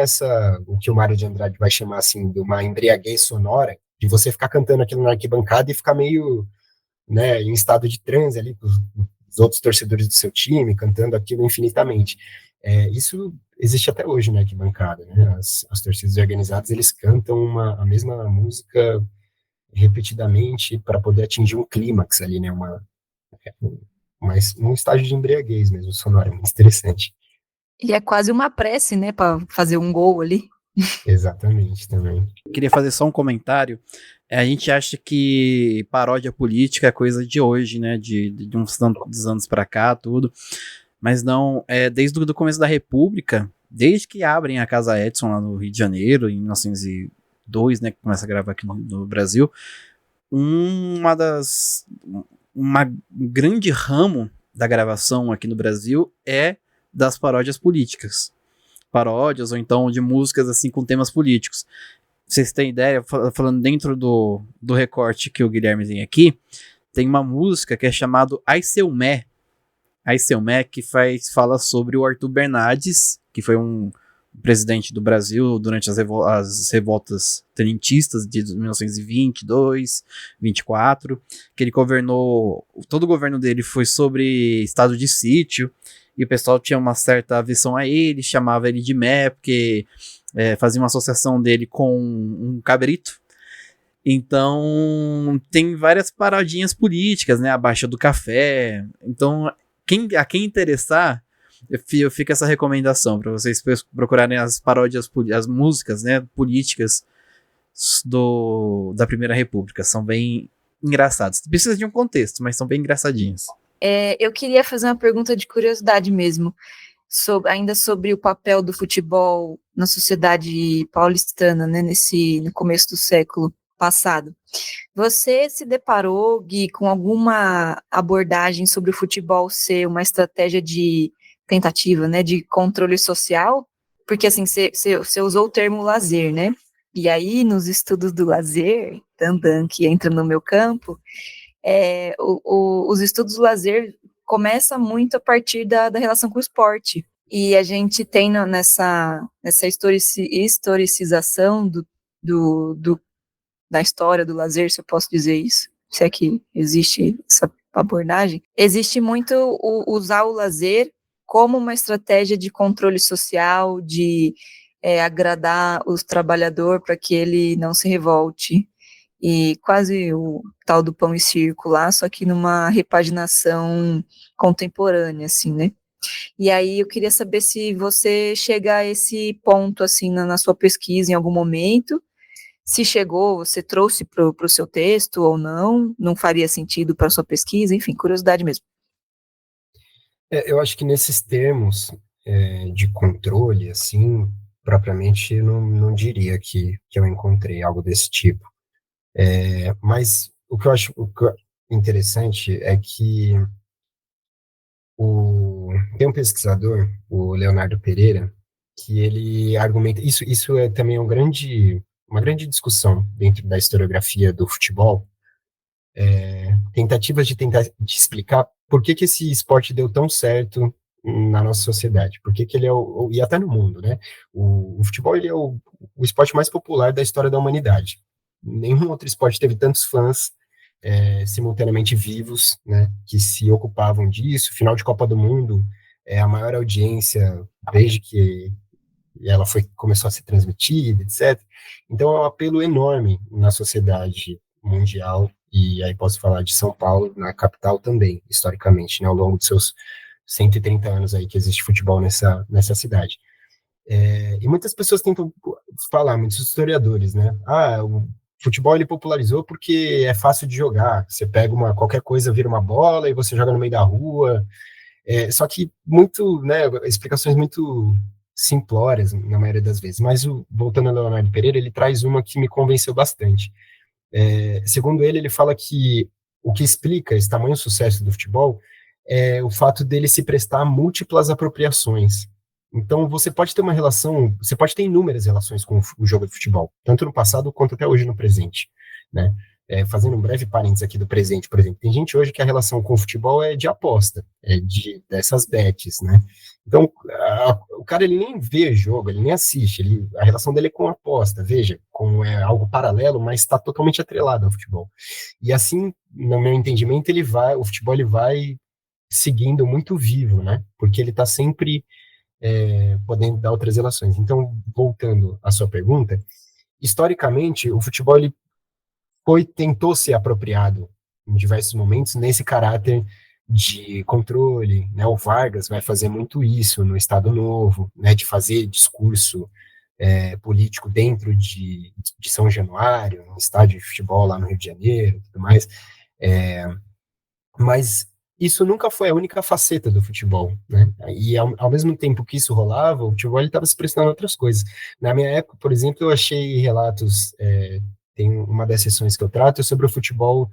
o que o Mário de Andrade vai chamar, assim, de uma embriaguez sonora, de você ficar cantando aquilo na arquibancada e ficar meio, né, em estado de transe ali, com os outros torcedores do seu time, cantando aquilo infinitamente. Isso existe até hoje na arquibancada, né? As torcidas organizadas, eles cantam a mesma música repetidamente para poder atingir um clímax ali, né? Um estágio de embriaguez mesmo, sonoro, é muito interessante. E é quase uma prece, né, para fazer um gol ali. Exatamente, também. Queria fazer só um comentário. A gente acha que paródia política é coisa de hoje, né? De uns tantos anos pra cá, tudo. Mas não, desde o começo da República, desde que abrem a Casa Edson lá no Rio de Janeiro, em 1902, né? Que começa a gravar aqui no Brasil, uma grande ramo da gravação aqui no Brasil é das paródias políticas. Paródias ou então de músicas assim com temas políticos. Vocês têm ideia, falando dentro do recorte que o Guilherme tem aqui, tem uma música que é chamada Ai Seu Mé, que fala sobre o Arthur Bernardes, que foi um presidente do Brasil durante as revoltas tenentistas de 1922, 24, que ele governou, todo o governo dele foi sobre estado de sítio, e o pessoal tinha uma certa aversão a ele, chamava ele de Mé, porque fazia uma associação dele com um cabrito. Então, tem várias parodinhas políticas, né? A Baixa do Café. Então, a quem interessar, eu fico essa recomendação para vocês procurarem as paródias, as músicas, né, políticas da Primeira República. São bem engraçadas. Precisa de um contexto, mas são bem engraçadinhas. Eu queria fazer uma pergunta de curiosidade mesmo, ainda sobre o papel do futebol na sociedade paulistana, né, no começo do século passado. Você se deparou, Gui, com alguma abordagem sobre o futebol ser uma estratégia de tentativa, né, de controle social? Porque, assim, você usou o termo lazer, né? E aí, nos estudos do lazer, que entra no meu campo, os estudos do lazer começam muito a partir da relação com o esporte. E a gente tem nessa historicização da história do lazer, se eu posso dizer isso, se é que existe essa abordagem, existe muito usar o lazer como uma estratégia de controle social, de agradar os trabalhadores para que ele não se revolte, e quase o tal do pão e circo lá, só que numa repaginação contemporânea, assim, né? E aí eu queria saber se você chega a esse ponto, assim, na sua pesquisa em algum momento, se chegou, você trouxe para o seu texto ou não faria sentido para a sua pesquisa, enfim, curiosidade mesmo. Eu acho que nesses termos de controle, assim, propriamente, não diria que eu encontrei algo desse tipo. Mas o que eu acho interessante é que tem um pesquisador, o Leonardo Pereira, que ele argumenta, isso é também uma grande discussão dentro da historiografia do futebol, tentativas de explicar por que esse esporte deu tão certo na nossa sociedade, por que ele e até no mundo, né? O futebol, ele é o esporte mais popular da história da humanidade. Nenhum outro esporte teve tantos fãs simultaneamente vivos, né, que se ocupavam disso. Final de Copa do Mundo é a maior audiência desde que ela começou a ser transmitida, etc. Então é um apelo enorme na sociedade mundial, e aí posso falar de São Paulo, na capital também, historicamente, né, ao longo de seus 130 anos aí que existe futebol nessa cidade. E muitas pessoas tentam falar, muitos historiadores, né? O futebol ele popularizou porque é fácil de jogar. Você pega qualquer coisa, vira uma bola e você joga no meio da rua. Só que né, explicações muito simplórias na maioria das vezes. Mas voltando ao Leonardo Pereira, ele traz uma que me convenceu bastante. Segundo ele fala que o que explica esse tamanho sucesso do futebol é o fato dele se prestar a múltiplas apropriações. Então, você pode ter inúmeras relações com o jogo de futebol, tanto no passado quanto até hoje no presente, né? Fazendo um breve parênteses aqui do presente, por exemplo, tem gente hoje que a relação com o futebol é de aposta, dessas bets, né? Então, o cara, ele nem vê jogo, ele nem assiste, a relação dele é com a aposta, veja, como é algo paralelo, mas está totalmente atrelado ao futebol. E assim, no meu entendimento, o futebol ele vai seguindo muito vivo, né? Porque ele está sempre podendo dar outras relações. Então, voltando à sua pergunta, historicamente, o futebol ele tentou ser apropriado em diversos momentos nesse caráter de controle, né? O Vargas vai fazer muito isso no Estado Novo, né? De fazer discurso político dentro de São Januário, um estádio de futebol lá no Rio de Janeiro, tudo mais. Mas isso nunca foi a única faceta do futebol, né? E ao mesmo tempo que isso rolava, o futebol estava se prestando a outras coisas. Na minha época, por exemplo, eu achei relatos, tem uma das sessões que eu trato sobre o futebol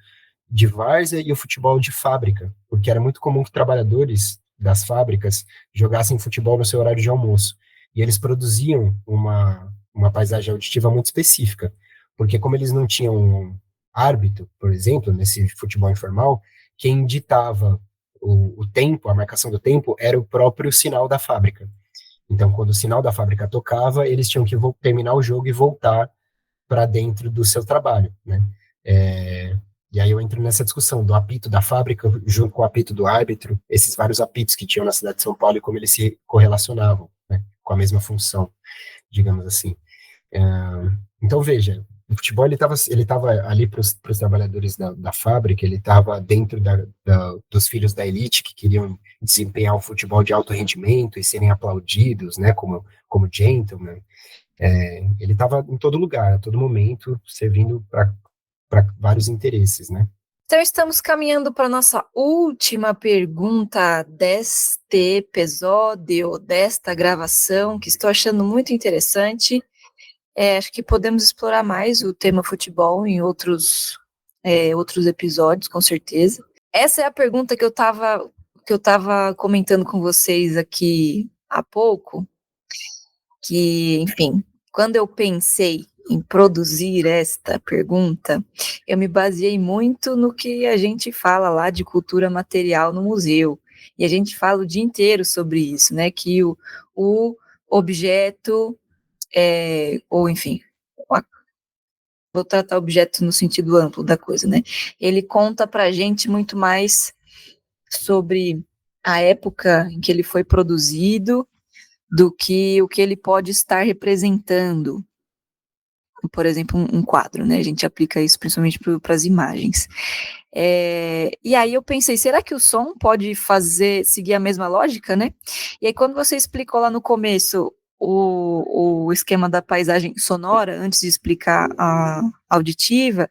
de várzea e o futebol de fábrica, porque era muito comum que trabalhadores das fábricas jogassem futebol no seu horário de almoço. E eles produziam uma paisagem auditiva muito específica, porque como eles não tinham um árbitro, por exemplo, nesse futebol informal, quem ditava o tempo, a marcação do tempo, era o próprio sinal da fábrica. Então, quando o sinal da fábrica tocava, eles tinham que terminar o jogo e voltar para dentro do seu trabalho, né? E aí eu entro nessa discussão do apito da fábrica junto com o apito do árbitro, esses vários apitos que tinham na cidade de São Paulo e como eles se correlacionavam, né, com a mesma função, digamos assim. Então, veja, o futebol ele estava ali para os trabalhadores da fábrica, ele estava dentro dos filhos da elite que queriam desempenhar o futebol de alto rendimento e serem aplaudidos, né, como gentleman. Ele estava em todo lugar, a todo momento, servindo para vários interesses, né? Então, estamos caminhando para a nossa última pergunta deste episódio, desta gravação, que estou achando muito interessante. Acho que podemos explorar mais o tema futebol em outros episódios, com certeza. Essa é a pergunta que eu estava comentando com vocês aqui há pouco, que, enfim, quando eu pensei em produzir esta pergunta, eu me baseei muito no que a gente fala lá de cultura material no museu, e a gente fala o dia inteiro sobre isso, né, que o objeto, ou enfim, vou tratar objeto no sentido amplo da coisa, né, ele conta pra gente muito mais sobre a época em que ele foi produzido, do que o que ele pode estar representando. Por exemplo, um quadro, né? A gente aplica isso principalmente para as imagens. E aí eu pensei, será que o som pode seguir a mesma lógica, né? E aí quando você explicou lá no começo o esquema da paisagem sonora, antes de explicar a auditiva,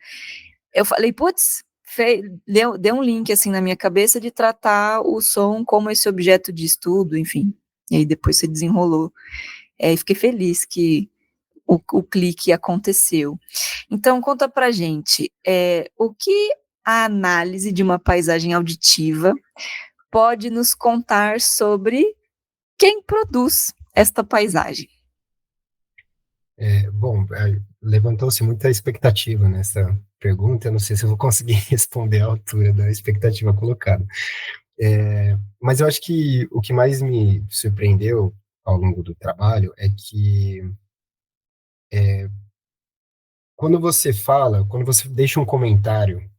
eu falei, putz, deu um link assim na minha cabeça de tratar o som como esse objeto de estudo, enfim. E aí depois você desenrolou. E fiquei feliz que o clique aconteceu. Então, conta pra gente, o que a análise de uma paisagem auditiva pode nos contar sobre quem produz esta paisagem? Bom, levantou-se muita expectativa nessa pergunta, eu não sei se eu vou conseguir responder à altura da expectativa colocada. Mas eu acho que o que mais me surpreendeu ao longo do trabalho é que quando você deixa um comentário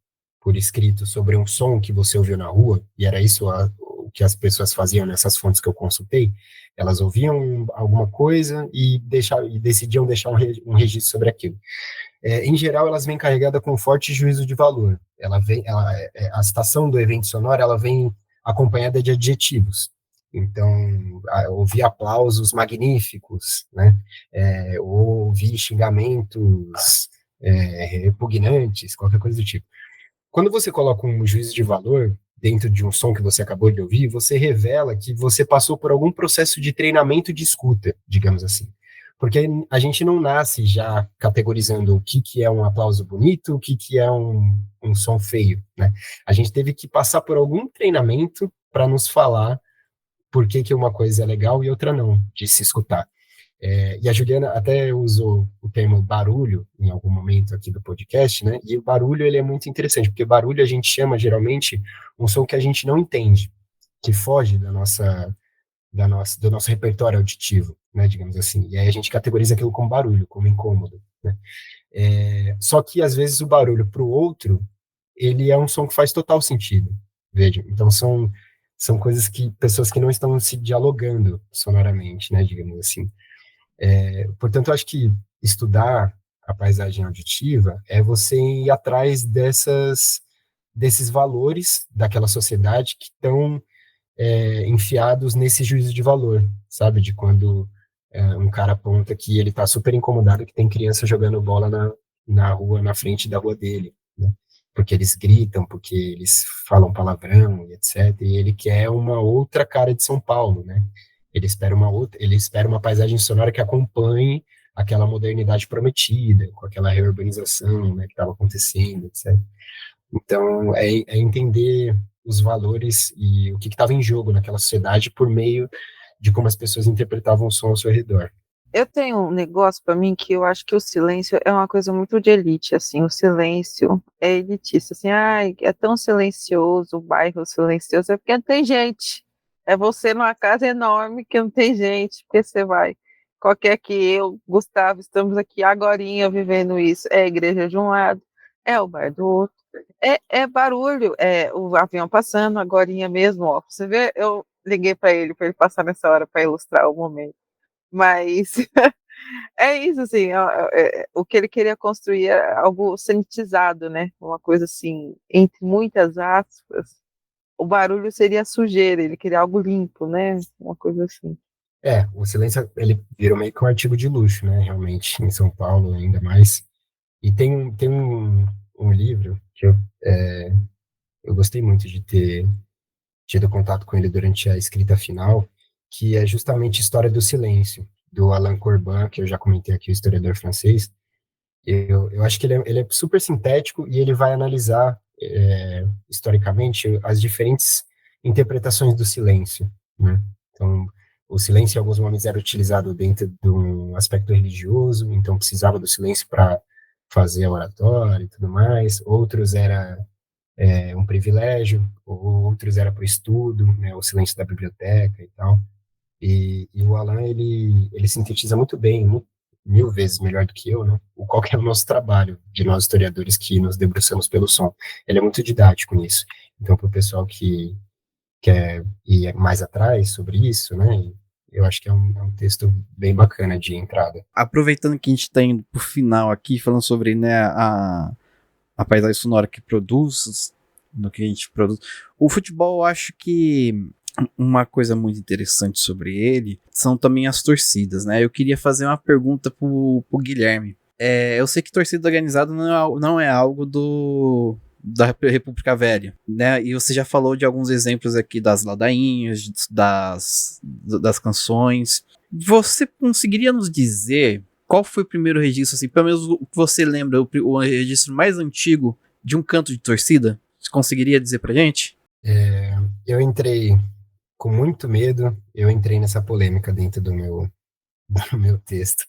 por escrito sobre um som que você ouviu na rua, e era isso o que as pessoas faziam nessas fontes que eu consultei, elas ouviam alguma coisa e decidiam deixar um registro sobre aquilo. Em geral, elas vêm carregadas com um forte juízo de valor. A citação do evento sonoro, ela vem acompanhada de adjetivos. Então, ouvir aplausos magníficos, né? Ouvir xingamentos repugnantes, qualquer coisa do tipo. Quando você coloca um juízo de valor dentro de um som que você acabou de ouvir, você revela que você passou por algum processo de treinamento de escuta, digamos assim. Porque a gente não nasce já categorizando o que é um aplauso bonito, o que é um som feio, né? A gente teve que passar por algum treinamento para nos falar por que uma coisa é legal e outra não, de se escutar. E a Juliana até usou o termo barulho em algum momento aqui do podcast, né? E o barulho, ele é muito interessante, porque barulho a gente chama, geralmente, um som que a gente não entende, que foge do nosso repertório auditivo, né, digamos assim. E aí a gente categoriza aquilo como barulho, como incômodo, né? Só que, às vezes, o barulho para o outro, ele é um som que faz total sentido, veja. Então, são coisas que pessoas que não estão se dialogando sonoramente, né, digamos assim. Portanto, eu acho que estudar a paisagem auditiva é você ir atrás desses valores daquela sociedade que estão enfiados nesse juízo de valor, sabe? De quando um cara aponta que ele está super incomodado que tem criança jogando bola na rua, na frente da rua dele, né? Porque eles gritam, porque eles falam palavrão, e etc. E ele quer uma outra cara de São Paulo, né? Ele espera uma paisagem sonora que acompanhe aquela modernidade prometida, com aquela reurbanização, né, que estava acontecendo, etc. Então, é entender os valores e o que estava em jogo naquela sociedade por meio de como as pessoas interpretavam o som ao seu redor. Eu tenho um negócio para mim que eu acho que o silêncio é uma coisa muito de elite, assim, o silêncio é elitista, assim, ai, é tão silencioso, o bairro silencioso, é porque não tem gente, é você numa casa enorme que não tem gente, porque você vai, qualquer que eu, Gustavo, estamos aqui agorinha vivendo isso, é a igreja de um lado, é o bar do outro, é barulho, é o avião passando agorinha mesmo, ó, você vê, eu liguei para ele passar nessa hora para ilustrar o momento. Mas é isso, assim, o que ele queria construir é algo sanitizado, né? Uma coisa assim, entre muitas aspas, o barulho seria sujeira, ele queria algo limpo, né? Uma coisa assim. O silêncio, ele virou meio que um artigo de luxo, né? Realmente, em São Paulo, ainda mais. E tem um livro que eu gostei muito de ter tido contato com ele durante a escrita final, que é justamente História do Silêncio, do Alain Corbin, que eu já comentei aqui, o historiador francês. Eu acho que ele é super sintético e ele vai analisar, historicamente, as diferentes interpretações do silêncio, né? Então, o silêncio, em alguns momentos, era utilizado dentro de um aspecto religioso, então precisava do silêncio para fazer a oratória e tudo mais. Outros era um privilégio, outros era para o estudo, né, o silêncio da biblioteca e tal. E o Alan, ele sintetiza muito bem, mil vezes melhor do que eu, né, qual que é o nosso trabalho, de nós historiadores que nos debruçamos pelo som. Ele é muito didático nisso. Então, para o pessoal que quer ir mais atrás sobre isso, né, eu acho que é um texto bem bacana de entrada. Aproveitando que a gente está indo pro final aqui, falando sobre, né, a paisagem sonora que produz, no que a gente produz. O futebol, eu acho que uma coisa muito interessante sobre ele são também as torcidas, né? Eu queria fazer uma pergunta pro Guilherme. Eu sei que torcida organizada não é algo da República Velha, né? E você já falou de alguns exemplos aqui das ladainhas, das canções. Você conseguiria nos dizer qual foi o primeiro registro, assim, pelo menos o que você lembra, o registro mais antigo de um canto de torcida? Você conseguiria dizer pra gente? Eu entrei com muito medo, eu entrei nessa polêmica dentro do meu texto.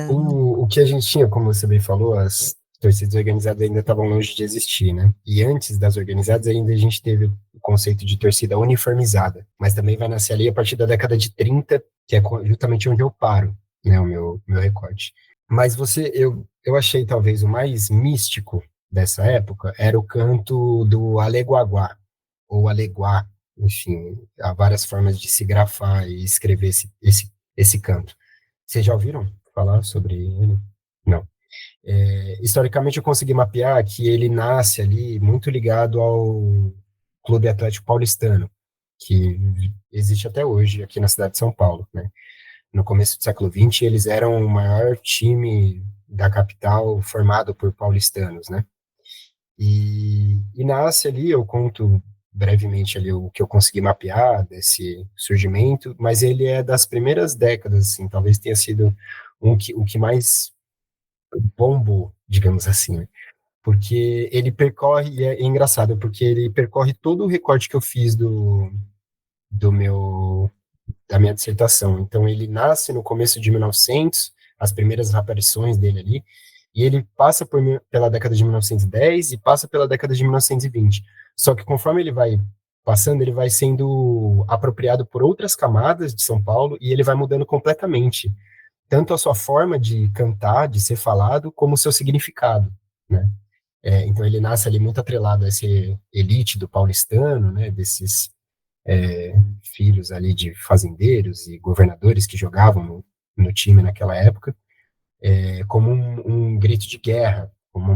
O que a gente tinha, como você bem falou, as torcidas organizadas ainda estavam longe de existir, né? E antes das organizadas ainda a gente teve o conceito de torcida uniformizada, mas também vai nascer ali a partir da década de 30, que é justamente onde eu paro, né, o meu recorte. Mas eu achei talvez o mais místico dessa época era o canto do Aleguaguá, ou Aleguá, enfim, há várias formas de se grafar e escrever esse canto. Vocês já ouviram falar sobre ele? Não. Historicamente eu consegui mapear que ele nasce ali muito ligado ao Clube Atlético Paulistano, que existe até hoje aqui na cidade de São Paulo, né? No começo do século XX, eles eram o maior time da capital formado por paulistanos, né? E nasce ali, eu conto brevemente ali o que eu consegui mapear desse surgimento, mas ele é das primeiras décadas, assim, talvez tenha sido o que mais bombou, digamos assim, né? Porque ele percorre, e é engraçado, porque ele percorre todo o recorte que eu fiz do meu da minha dissertação. Então, ele nasce no começo de 1900, as primeiras aparições dele ali, e ele passa pela década de 1910 e passa pela década de 1920. Só que conforme ele vai passando, ele vai sendo apropriado por outras camadas de São Paulo e ele vai mudando completamente, tanto a sua forma de cantar, de ser falado, como o seu significado, né? Então ele nasce ali muito atrelado a essa elite do paulistano, né, desses filhos ali de fazendeiros e governadores que jogavam no time naquela época, como um grito de guerra, como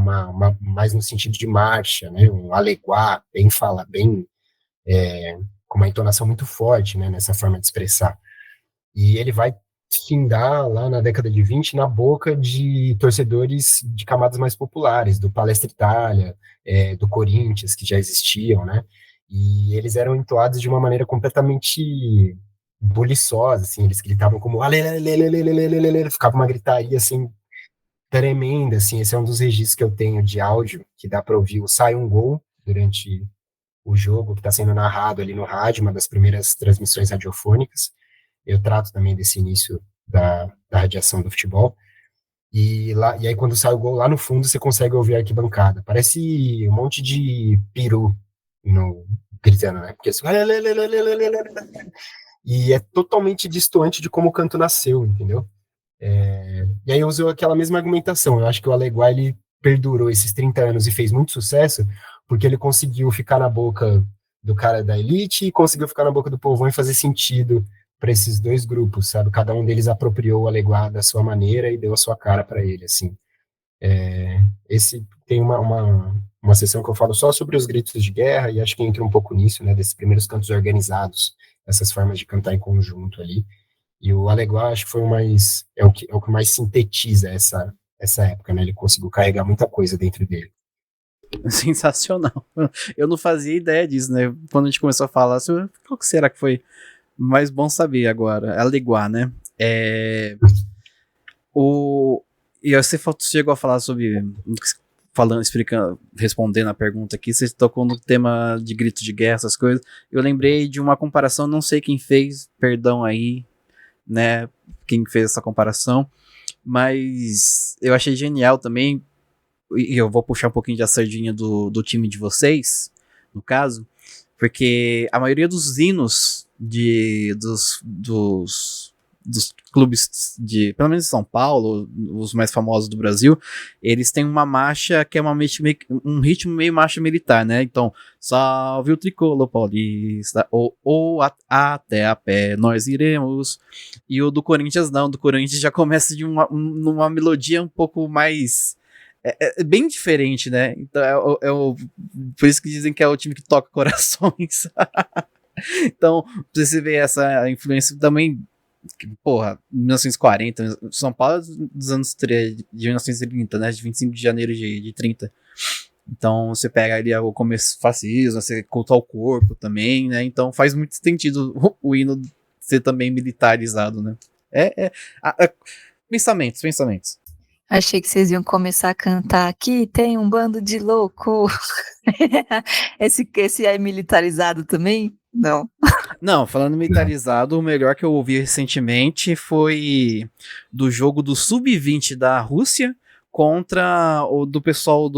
mais no sentido de marcha, né, um aleguá, bem com uma entonação muito forte, né, nessa forma de expressar. E ele vai findar lá na década de 20 na boca de torcedores de camadas mais populares, do Palestra Itália, do Corinthians, que já existiam, né? E eles eram entoados de uma maneira completamente buliçosa, assim, eles gritavam como alelelelelelelelele, ficava uma gritaria, assim, tremenda, assim, esse é um dos registros que eu tenho de áudio, que dá para ouvir o sai um gol durante o jogo, que está sendo narrado ali no rádio, uma das primeiras transmissões radiofônicas. Eu trato também desse início da radiação do futebol. E aí, quando sai o gol, lá no fundo, você consegue ouvir a arquibancada. Parece um monte de peru gritando, né? Porque e é totalmente distoante de como o canto nasceu, entendeu? E aí eu uso aquela mesma argumentação. Eu acho que o Aleguá, ele perdurou esses 30 anos e fez muito sucesso porque ele conseguiu ficar na boca do cara da elite e conseguiu ficar na boca do povão e fazer sentido para esses dois grupos, sabe? Cada um deles apropriou o Aleguá da sua maneira e deu a sua cara para ele, assim. Esse tem uma sessão que eu falo só sobre os gritos de guerra e acho que entra um pouco nisso, né? Desses primeiros cantos organizados, essas formas de cantar em conjunto ali. E o Aleguá acho que foi o que mais sintetiza essa época, né? Ele conseguiu carregar muita coisa dentro dele. Sensacional. Eu não fazia ideia disso, né? Quando a gente começou a falar, qual que será que foi mais bom saber agora? Aleguá, né? E você chegou a falar sobre... respondendo a pergunta aqui, você tocou no tema de grito de guerra, essas coisas. Eu lembrei de uma comparação, não sei quem fez, perdão aí, né? Quem fez essa comparação, mas eu achei genial também, e eu vou puxar um pouquinho de a sardinha do time de vocês, no caso, porque a maioria dos hinos dos clubes pelo menos de São Paulo, os mais famosos do Brasil, eles têm uma marcha que é um ritmo meio marcha militar, né? Então, salve o tricolor paulista, ou até a pé nós iremos. E o do Corinthians não, do Corinthians já começa de numa melodia um pouco mais... bem diferente, né? Então, por isso que dizem que é o time que toca corações. Então, você vê essa influência também. Porra, 1940, São Paulo dos anos de 1930, né? De 25 de janeiro de 30. Então você pega ali o começo do fascismo, você cultua o corpo também, né? Então faz muito sentido o hino ser também militarizado, né? Pensamentos. Achei que vocês iam começar a cantar aqui, tem um bando de louco. Esse é militarizado também? Não. Não, falando militarizado, o melhor que eu ouvi recentemente foi do jogo do Sub-20 da Rússia contra o do pessoal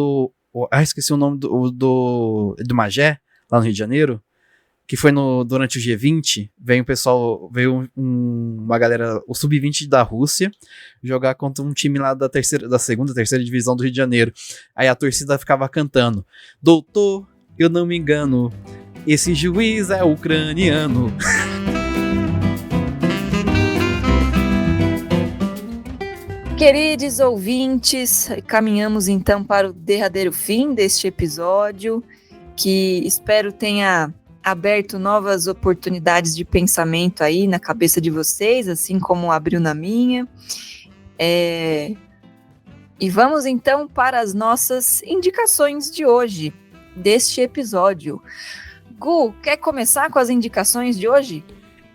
esqueci o nome do Magé, lá no Rio de Janeiro, que foi durante o G20, veio uma galera, o Sub-20 da Rússia, jogar contra um time lá da segunda, terceira divisão do Rio de Janeiro. Aí a torcida ficava cantando: doutor, eu não me engano, esse juiz é ucraniano. Queridos ouvintes, caminhamos então para o derradeiro fim deste episódio, que espero tenha aberto novas oportunidades de pensamento aí na cabeça de vocês, assim como abriu na minha. E vamos então para as nossas indicações de hoje, deste episódio. Gu, quer começar com as indicações de hoje?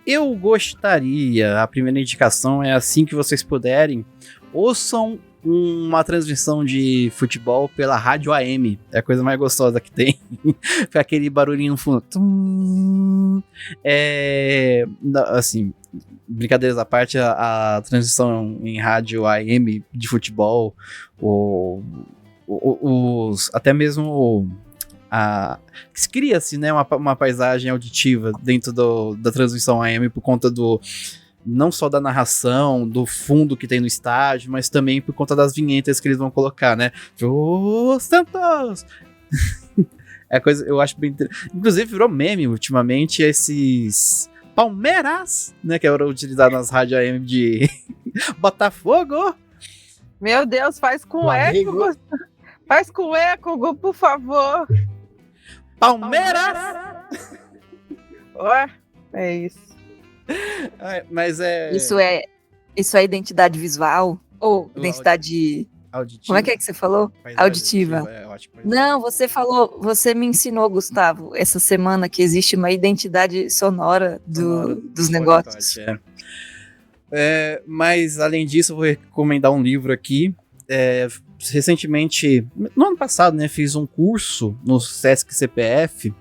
Eu gostaria, a primeira indicação é assim que vocês puderem, ouçam uma transmissão de futebol pela rádio AM. É a coisa mais gostosa que tem. Fica aquele barulhinho no fundo. Assim, brincadeiras à parte, a transmissão em rádio AM de futebol, até mesmo cria-se, né, uma paisagem auditiva dentro da transmissão AM por conta não só da narração, do fundo que tem no estádio, mas também por conta das vinhetas que eles vão colocar, né? Ô, Santos! É coisa, eu acho bem interessante. Inclusive virou meme ultimamente esses Palmeiras, né, que eram utilizados nas rádios AM de Botafogo. Meu Deus, faz com eco, Gustavo. Faz com eco, Gu, por favor. Palmeiras! Ué, é isso. Mas Isso é identidade visual? Ou identidade... auditiva. Como é que você falou? Auditiva. Não, você me ensinou, Gustavo, essa semana que existe uma identidade sonora dos negócios. Mas, além disso, eu vou recomendar um livro aqui. Recentemente, no ano passado, né, fiz um curso no Sesc CPF,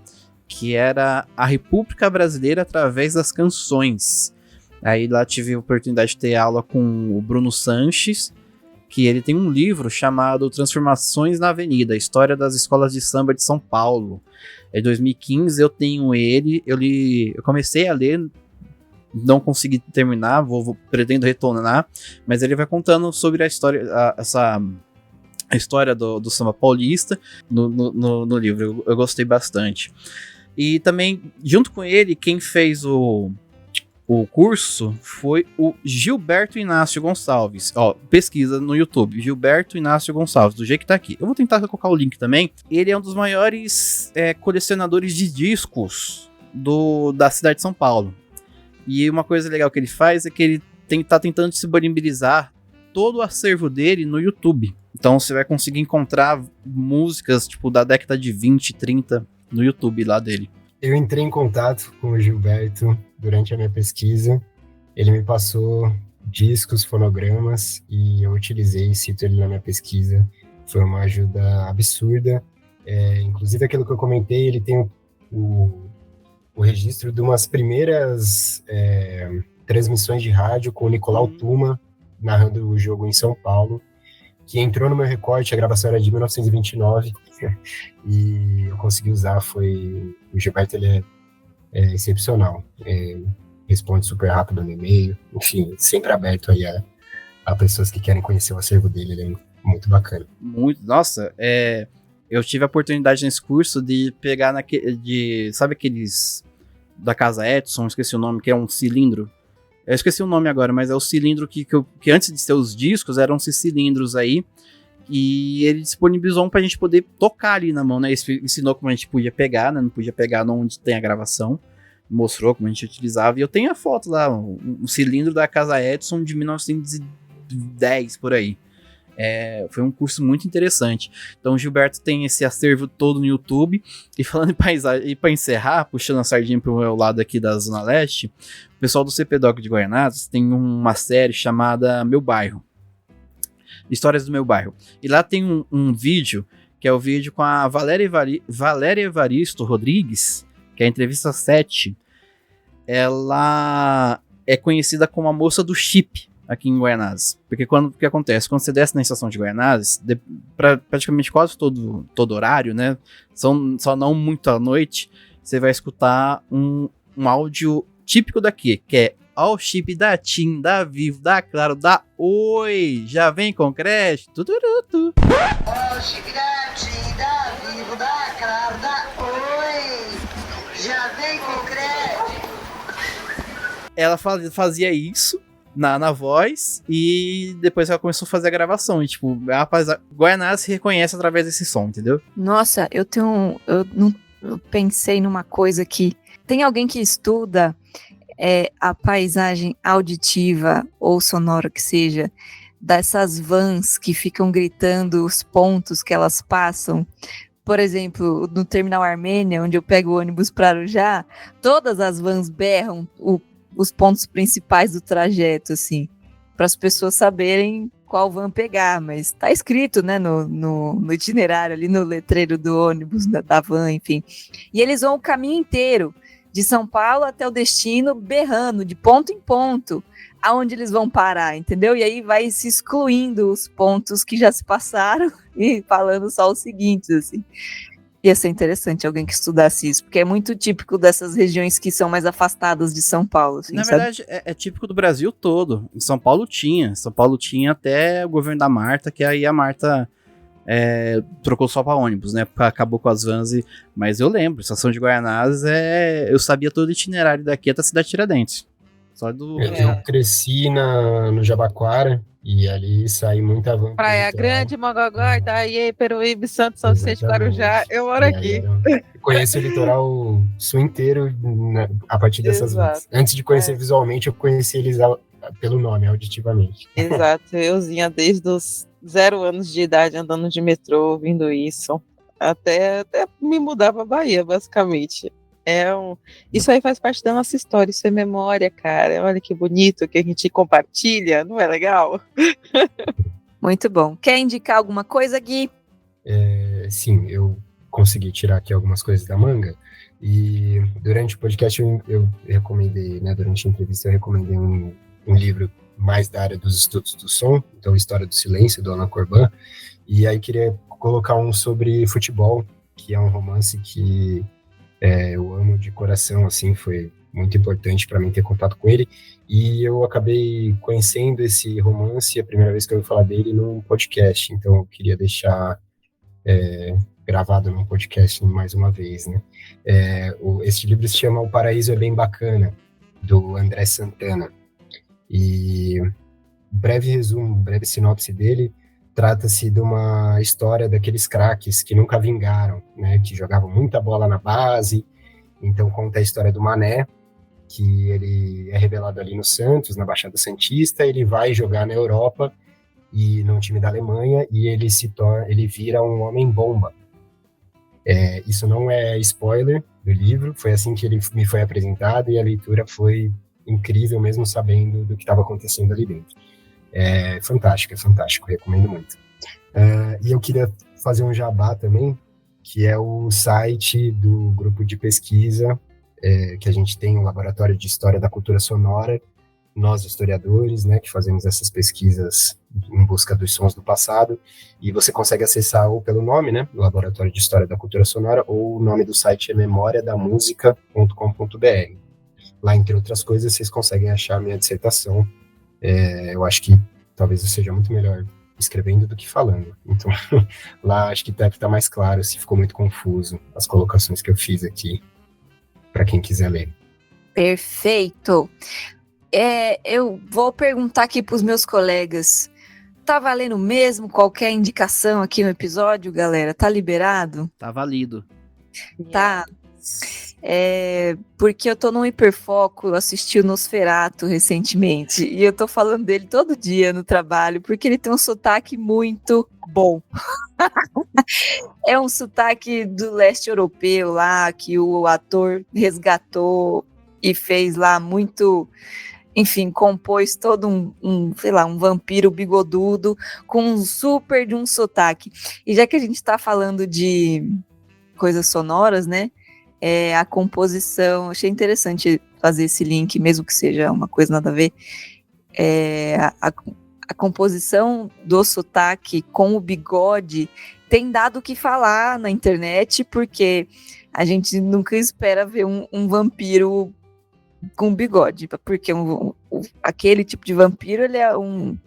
que era a República Brasileira através das canções. Aí lá tive a oportunidade de ter aula com o Bruno Sanches, que ele tem um livro chamado Transformações na Avenida, História das Escolas de Samba de São Paulo. É 2015, eu tenho ele, eu comecei a ler, não consegui terminar, pretendo retornar, mas ele vai contando sobre a história, a história do samba paulista no livro. Eu gostei bastante. E também, junto com ele, quem fez o curso foi o Gilberto Inácio Gonçalves. Ó, pesquisa no YouTube, Gilberto Inácio Gonçalves, do jeito que tá aqui. Eu vou tentar colocar o link também. Ele é um dos maiores colecionadores de discos da cidade de São Paulo. E uma coisa legal que ele faz é que ele tá tentando disponibilizar todo o acervo dele no YouTube. Então você vai conseguir encontrar músicas tipo da década de 20, 30 no YouTube lá dele. Eu entrei em contato com o Gilberto durante a minha pesquisa. Ele me passou discos, fonogramas e eu utilizei, cito ele na minha pesquisa. Foi uma ajuda absurda. Inclusive aquilo que eu comentei, ele tem o registro de umas primeiras transmissões de rádio com o Nicolau Tuma narrando o jogo em São Paulo, que entrou no meu recorte. A gravação era de 1929 e eu consegui usar. O Gilberto, ele é excepcional, responde super rápido no e-mail, enfim, sempre aberto aí a pessoas que querem conhecer o acervo dele. Ele é muito bacana. Nossa, eu tive a oportunidade nesse curso de pegar sabe aqueles da Casa Edson, esqueci o nome, que é um cilindro. Eu esqueci o nome agora, mas é o cilindro que antes de ser os discos, eram esses cilindros aí, e ele disponibilizou um pra gente poder tocar ali na mão, né? Ele ensinou como a gente podia pegar, né? Não podia pegar onde tem a gravação, mostrou como a gente utilizava, e eu tenho a foto lá, um cilindro da Casa Edson de 1910, por aí. Foi um curso muito interessante. Então o Gilberto tem esse acervo todo no YouTube. E falando em paisagem, e para encerrar, puxando a sardinha pro meu lado aqui da Zona Leste, o pessoal do CPDOC de Guaianazes tem uma série chamada Meu Bairro, Histórias do Meu Bairro. E lá tem um vídeo, que é o vídeo com a Valéria Evaristo Rodrigues, que é a entrevista 7. Ela é conhecida como a moça do chip aqui em Guaianazes. Porque o que acontece? Quando você desce na estação de Guaianazes, praticamente quase todo horário, né? Só não muito à noite, você vai escutar um áudio típico daqui, que é: ó o chip da TIM, da Vivo, da Claro, da Oi, já vem com crédito. Ó o chip da TIM, da Vivo, da Claro, da Oi, já vem com crédito. Ela fazia isso na voz, e depois ela começou a fazer a gravação. E tipo, Guaianazes se reconhece através desse som, entendeu? Nossa, eu eu pensei numa coisa que tem alguém que estuda a paisagem auditiva ou sonora que seja, dessas vans que ficam gritando os pontos que elas passam. Por exemplo, no terminal Armênia, onde eu pego o ônibus para Arujá, todas as vans berram os pontos principais do trajeto, assim, para as pessoas saberem qual van pegar, mas tá escrito, né, no itinerário, ali no letreiro do ônibus, da van, enfim. E eles vão o caminho inteiro, de São Paulo até o destino, berrando, de ponto em ponto, aonde eles vão parar, entendeu? E aí vai se excluindo os pontos que já se passaram e falando só os seguintes, assim. Ia ser interessante alguém que estudasse isso, porque é muito típico dessas regiões que são mais afastadas de São Paulo. Assim, Na sabe? verdade, é típico do Brasil todo. Em São Paulo tinha. São Paulo tinha até o governo da Marta, que aí a Marta trocou só pra ônibus, né? Acabou com as vans. Mas eu lembro, estação de Guaianazes, eu sabia todo o itinerário daqui até a cidade de Tiradentes. Só do... Eu cresci no Jabaquara e ali saí muita van. Praia Grande, Mogogó, Itaí, Peruíbe, Santo São Vicente, Guarujá. Eu moro aqui. Conheço o litoral sul inteiro a partir dessas vans. Antes de conhecer visualmente, eu conheci eles pelo nome, auditivamente. Exato, euzinha desde os 0 anos de idade andando de metrô, ouvindo isso, até me mudar pra Bahia, basicamente. Isso aí faz parte da nossa história, isso é memória, cara. Olha que bonito que a gente compartilha, não é legal? Muito bom. Quer indicar alguma coisa, Gui? Sim, eu consegui tirar aqui algumas coisas da manga. E durante o podcast eu recomendei, né? Durante a entrevista eu recomendei um livro mais da área dos estudos do som, então História do Silêncio, do Alain Corban. E aí queria colocar um sobre futebol, que é um romance que eu amo de coração, assim, foi muito importante para mim ter contato com ele, e eu acabei conhecendo esse romance, a primeira vez que eu ouvi falar dele, num podcast, então eu queria deixar gravado num podcast mais uma vez, né? Esse livro se chama O Paraíso é Bem Bacana, do André Santana, e breve resumo, breve sinopse dele, trata-se de uma história daqueles craques que nunca vingaram, né, que jogavam muita bola na base. Então conta a história do Mané, que ele é revelado ali no Santos, na Baixada Santista, ele vai jogar na Europa e num time da Alemanha e ele vira um homem-bomba. Isso não é spoiler do livro, foi assim que ele me foi apresentado e a leitura foi incrível, mesmo sabendo do que estava acontecendo ali dentro. É fantástico, recomendo muito. E eu queria fazer um jabá também, que é o site do grupo de pesquisa, que a gente tem, um laboratório de história da cultura sonora, nós historiadores, né, que fazemos essas pesquisas em busca dos sons do passado, e você consegue acessar ou pelo nome, né, Laboratório de História da Cultura Sonora, ou o nome do site é memoriadamusica.com.br. Lá, entre outras coisas, vocês conseguem achar a minha dissertação. Eu acho que talvez eu seja muito melhor escrevendo do que falando. Então, lá acho que deve estar mais claro se ficou muito confuso as colocações que eu fiz aqui, para quem quiser ler. Perfeito. Eu vou perguntar aqui para os meus colegas. Tá valendo mesmo qualquer indicação aqui no episódio, galera? Tá liberado? Tá válido. Tá. Porque eu tô num hiperfoco, eu assisti o Nosferatu recentemente, e eu tô falando dele todo dia no trabalho, porque ele tem um sotaque muito bom. É um sotaque do leste europeu lá, que o ator resgatou e fez lá muito, enfim, compôs todo um vampiro bigodudo com um super de um sotaque. E já que a gente tá falando de coisas sonoras, né? A composição, achei interessante fazer esse link, mesmo que seja uma coisa nada a ver. A composição do sotaque com o bigode tem dado o que falar na internet, porque a gente nunca espera ver um vampiro com bigode, porque aquele tipo de vampiro, ele é um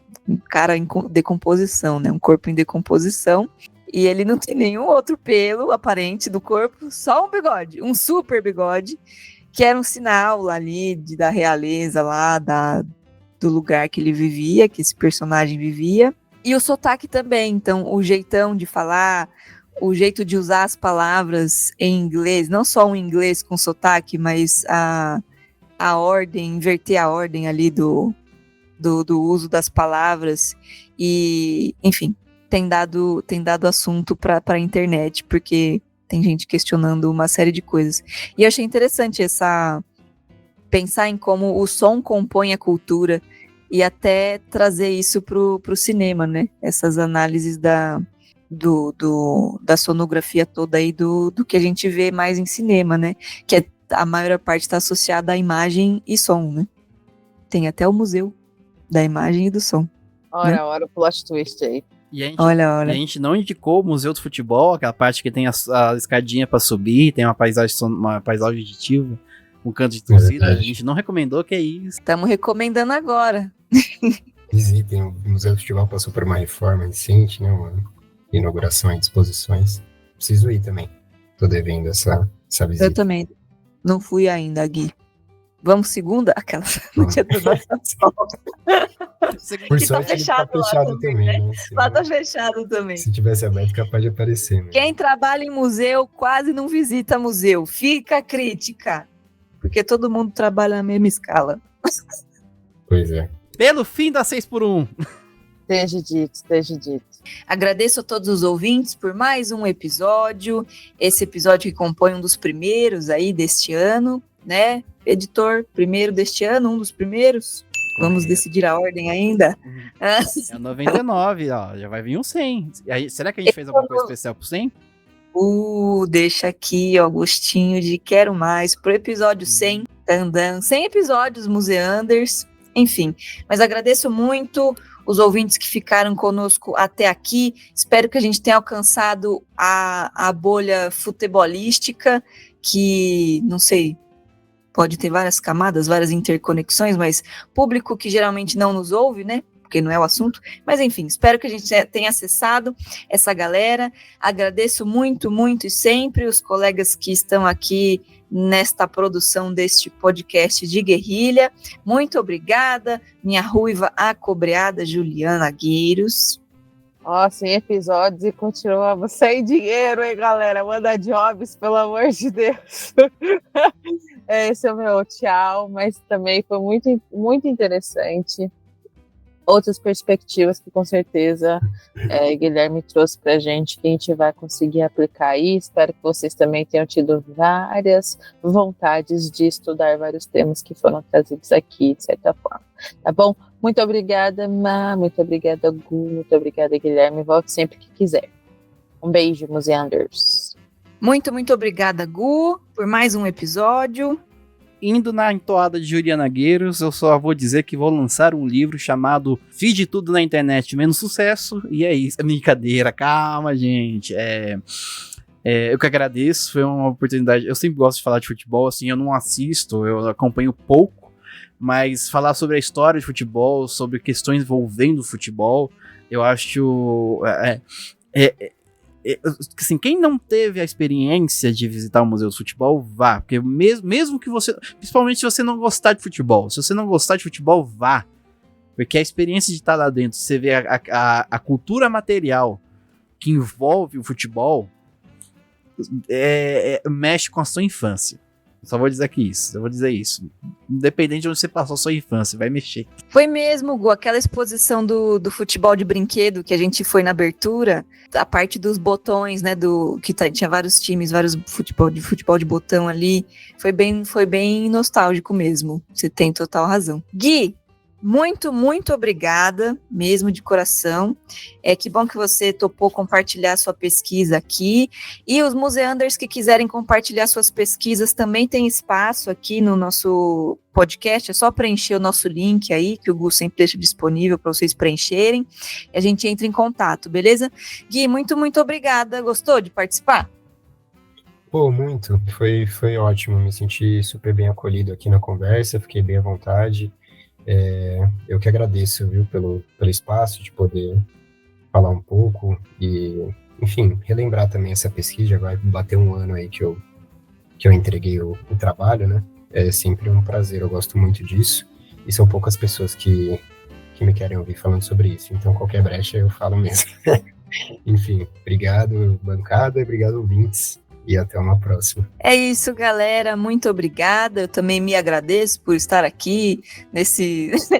cara em decomposição, né? Um corpo em decomposição. E ele não tem nenhum outro pelo aparente do corpo, só um bigode, um super bigode, que era um sinal ali da realeza lá, do lugar que ele vivia, que esse personagem vivia. E o sotaque também, então o jeitão de falar, o jeito de usar as palavras em inglês, não só o inglês com sotaque, mas a ordem, inverter a ordem ali do uso das palavras e, enfim, tem dado assunto para a internet, porque tem gente questionando uma série de coisas. E eu achei interessante pensar em como o som compõe a cultura e até trazer isso pro cinema, né? Essas análises da sonografia toda aí do que a gente vê mais em cinema, né? Que a maior parte está associada à imagem e som, né? Tem até o museu da imagem e do som. Ora, o plot twist aí. E Olha. a gente não indicou o Museu do Futebol, aquela parte que tem a escadinha pra subir, tem uma paisagem auditiva, um canto de torcida. A gente não recomendou, que é isso. Estamos recomendando agora. Visitem, o Museu do Futebol passou por uma reforma recente, né? Uma inauguração e disposições. Preciso ir também. Tô devendo essa visita. Eu também. Não fui ainda, Gui. Vamos segunda? Aquela no dia do nosso Por que sorte, tá fechado, ele tá fechado também, também, né? Lá tá fechado também. Se tivesse aberto, capaz de aparecer. Né? Quem trabalha em museu quase não visita museu. Fica a crítica. Porque todo mundo trabalha na mesma escala. Pois é. Pelo fim da 6x1. Esteja dito. Agradeço a todos os ouvintes por mais um episódio. Esse episódio que compõe um dos primeiros aí deste ano, né? Editor, primeiro deste ano, um dos primeiros. Vamos decidir a ordem ainda. É 99, ó, já vai vir um 100. E aí, será que a gente fez alguma coisa especial pro 100? Deixa aqui, ó, gostinho de quero mais pro episódio 100. 100 episódios, Museanders. Enfim, mas agradeço muito os ouvintes que ficaram conosco até aqui. Espero que a gente tenha alcançado a bolha futebolística, que, não sei, pode ter várias camadas, várias interconexões, mas público que geralmente não nos ouve, né? Porque não é o assunto. Mas, enfim, espero que a gente tenha acessado essa galera. Agradeço muito, muito e sempre os colegas que estão aqui nesta produção deste podcast de guerrilha. Muito obrigada, minha ruiva acobreada Juliana Gueiros. Ó, 100 episódios e continuamos sem dinheiro, hein, galera? Manda jobs, pelo amor de Deus. Esse é o meu tchau, mas também foi muito, muito interessante. Outras perspectivas que com certeza Guilherme trouxe pra gente, que a gente vai conseguir aplicar aí. Espero que vocês também tenham tido várias vontades de estudar vários temas que foram trazidos aqui, de certa forma. Tá bom? Muito obrigada, Má, muito obrigada, Gu, muito obrigada, Guilherme. Volte sempre que quiser. Um beijo, Museanders. Muito, muito obrigada, Gu, por mais um episódio. Indo na entoada de Juliana Gueiros, eu só vou dizer que vou lançar um livro chamado Fiz de Tudo na Internet Menos Sucesso, e é isso, é brincadeira, calma, gente, eu que agradeço, foi uma oportunidade, eu sempre gosto de falar de futebol, assim, eu não assisto, eu acompanho pouco, mas falar sobre a história de futebol, sobre questões envolvendo o futebol, eu acho, assim, quem não teve a experiência de visitar o Museu do Futebol, vá, porque mesmo que você, principalmente se você não gostar de futebol, se você não gostar de futebol, vá, porque a experiência de estar lá dentro, você vê a cultura material que envolve o futebol, mexe com a sua infância. Só vou dizer isso. Independente de onde você passou a sua infância, vai mexer. Foi mesmo, Gu, aquela exposição do futebol de brinquedo que a gente foi na abertura, a parte dos botões, né, tinha vários times, vários futebol de botão ali, foi bem nostálgico mesmo, você tem total razão. Gui, muito, muito obrigada, mesmo de coração. Que bom que você topou compartilhar sua pesquisa aqui. E os museanders que quiserem compartilhar suas pesquisas também tem espaço aqui no nosso podcast. É só preencher o nosso link aí, que o Gu sempre deixa disponível para vocês preencherem. E a gente entra em contato, beleza? Gui, muito, muito obrigada. Gostou de participar? Pô, muito. Foi ótimo. Me senti super bem acolhido aqui na conversa. Fiquei bem à vontade. Eu que agradeço, viu, pelo espaço de poder falar um pouco e, enfim, relembrar também essa pesquisa. Vai bater um ano aí que eu entreguei o trabalho, né? É sempre um prazer, eu gosto muito disso. E são poucas pessoas que me querem ouvir falando sobre isso. Então, qualquer brecha eu falo mesmo. Enfim, obrigado, bancada, obrigado, ouvintes, e até uma próxima. É isso, galera. Muito obrigada. Eu também me agradeço por estar aqui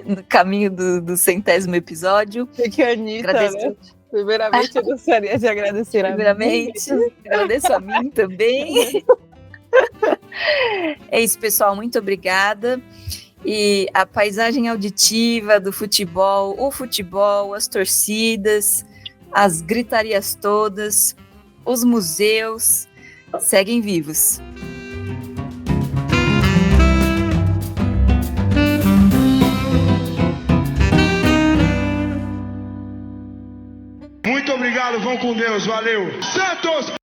no caminho do 100º episódio. Que Anitta, Agradeço. né? Primeiramente, eu gostaria de agradecer a Primeiramente, agradeço a mim também. É isso, pessoal. Muito obrigada. E a paisagem auditiva do futebol, o futebol, as torcidas, as gritarias todas, os museus seguem vivos. Muito obrigado, vão com Deus, valeu. Santos!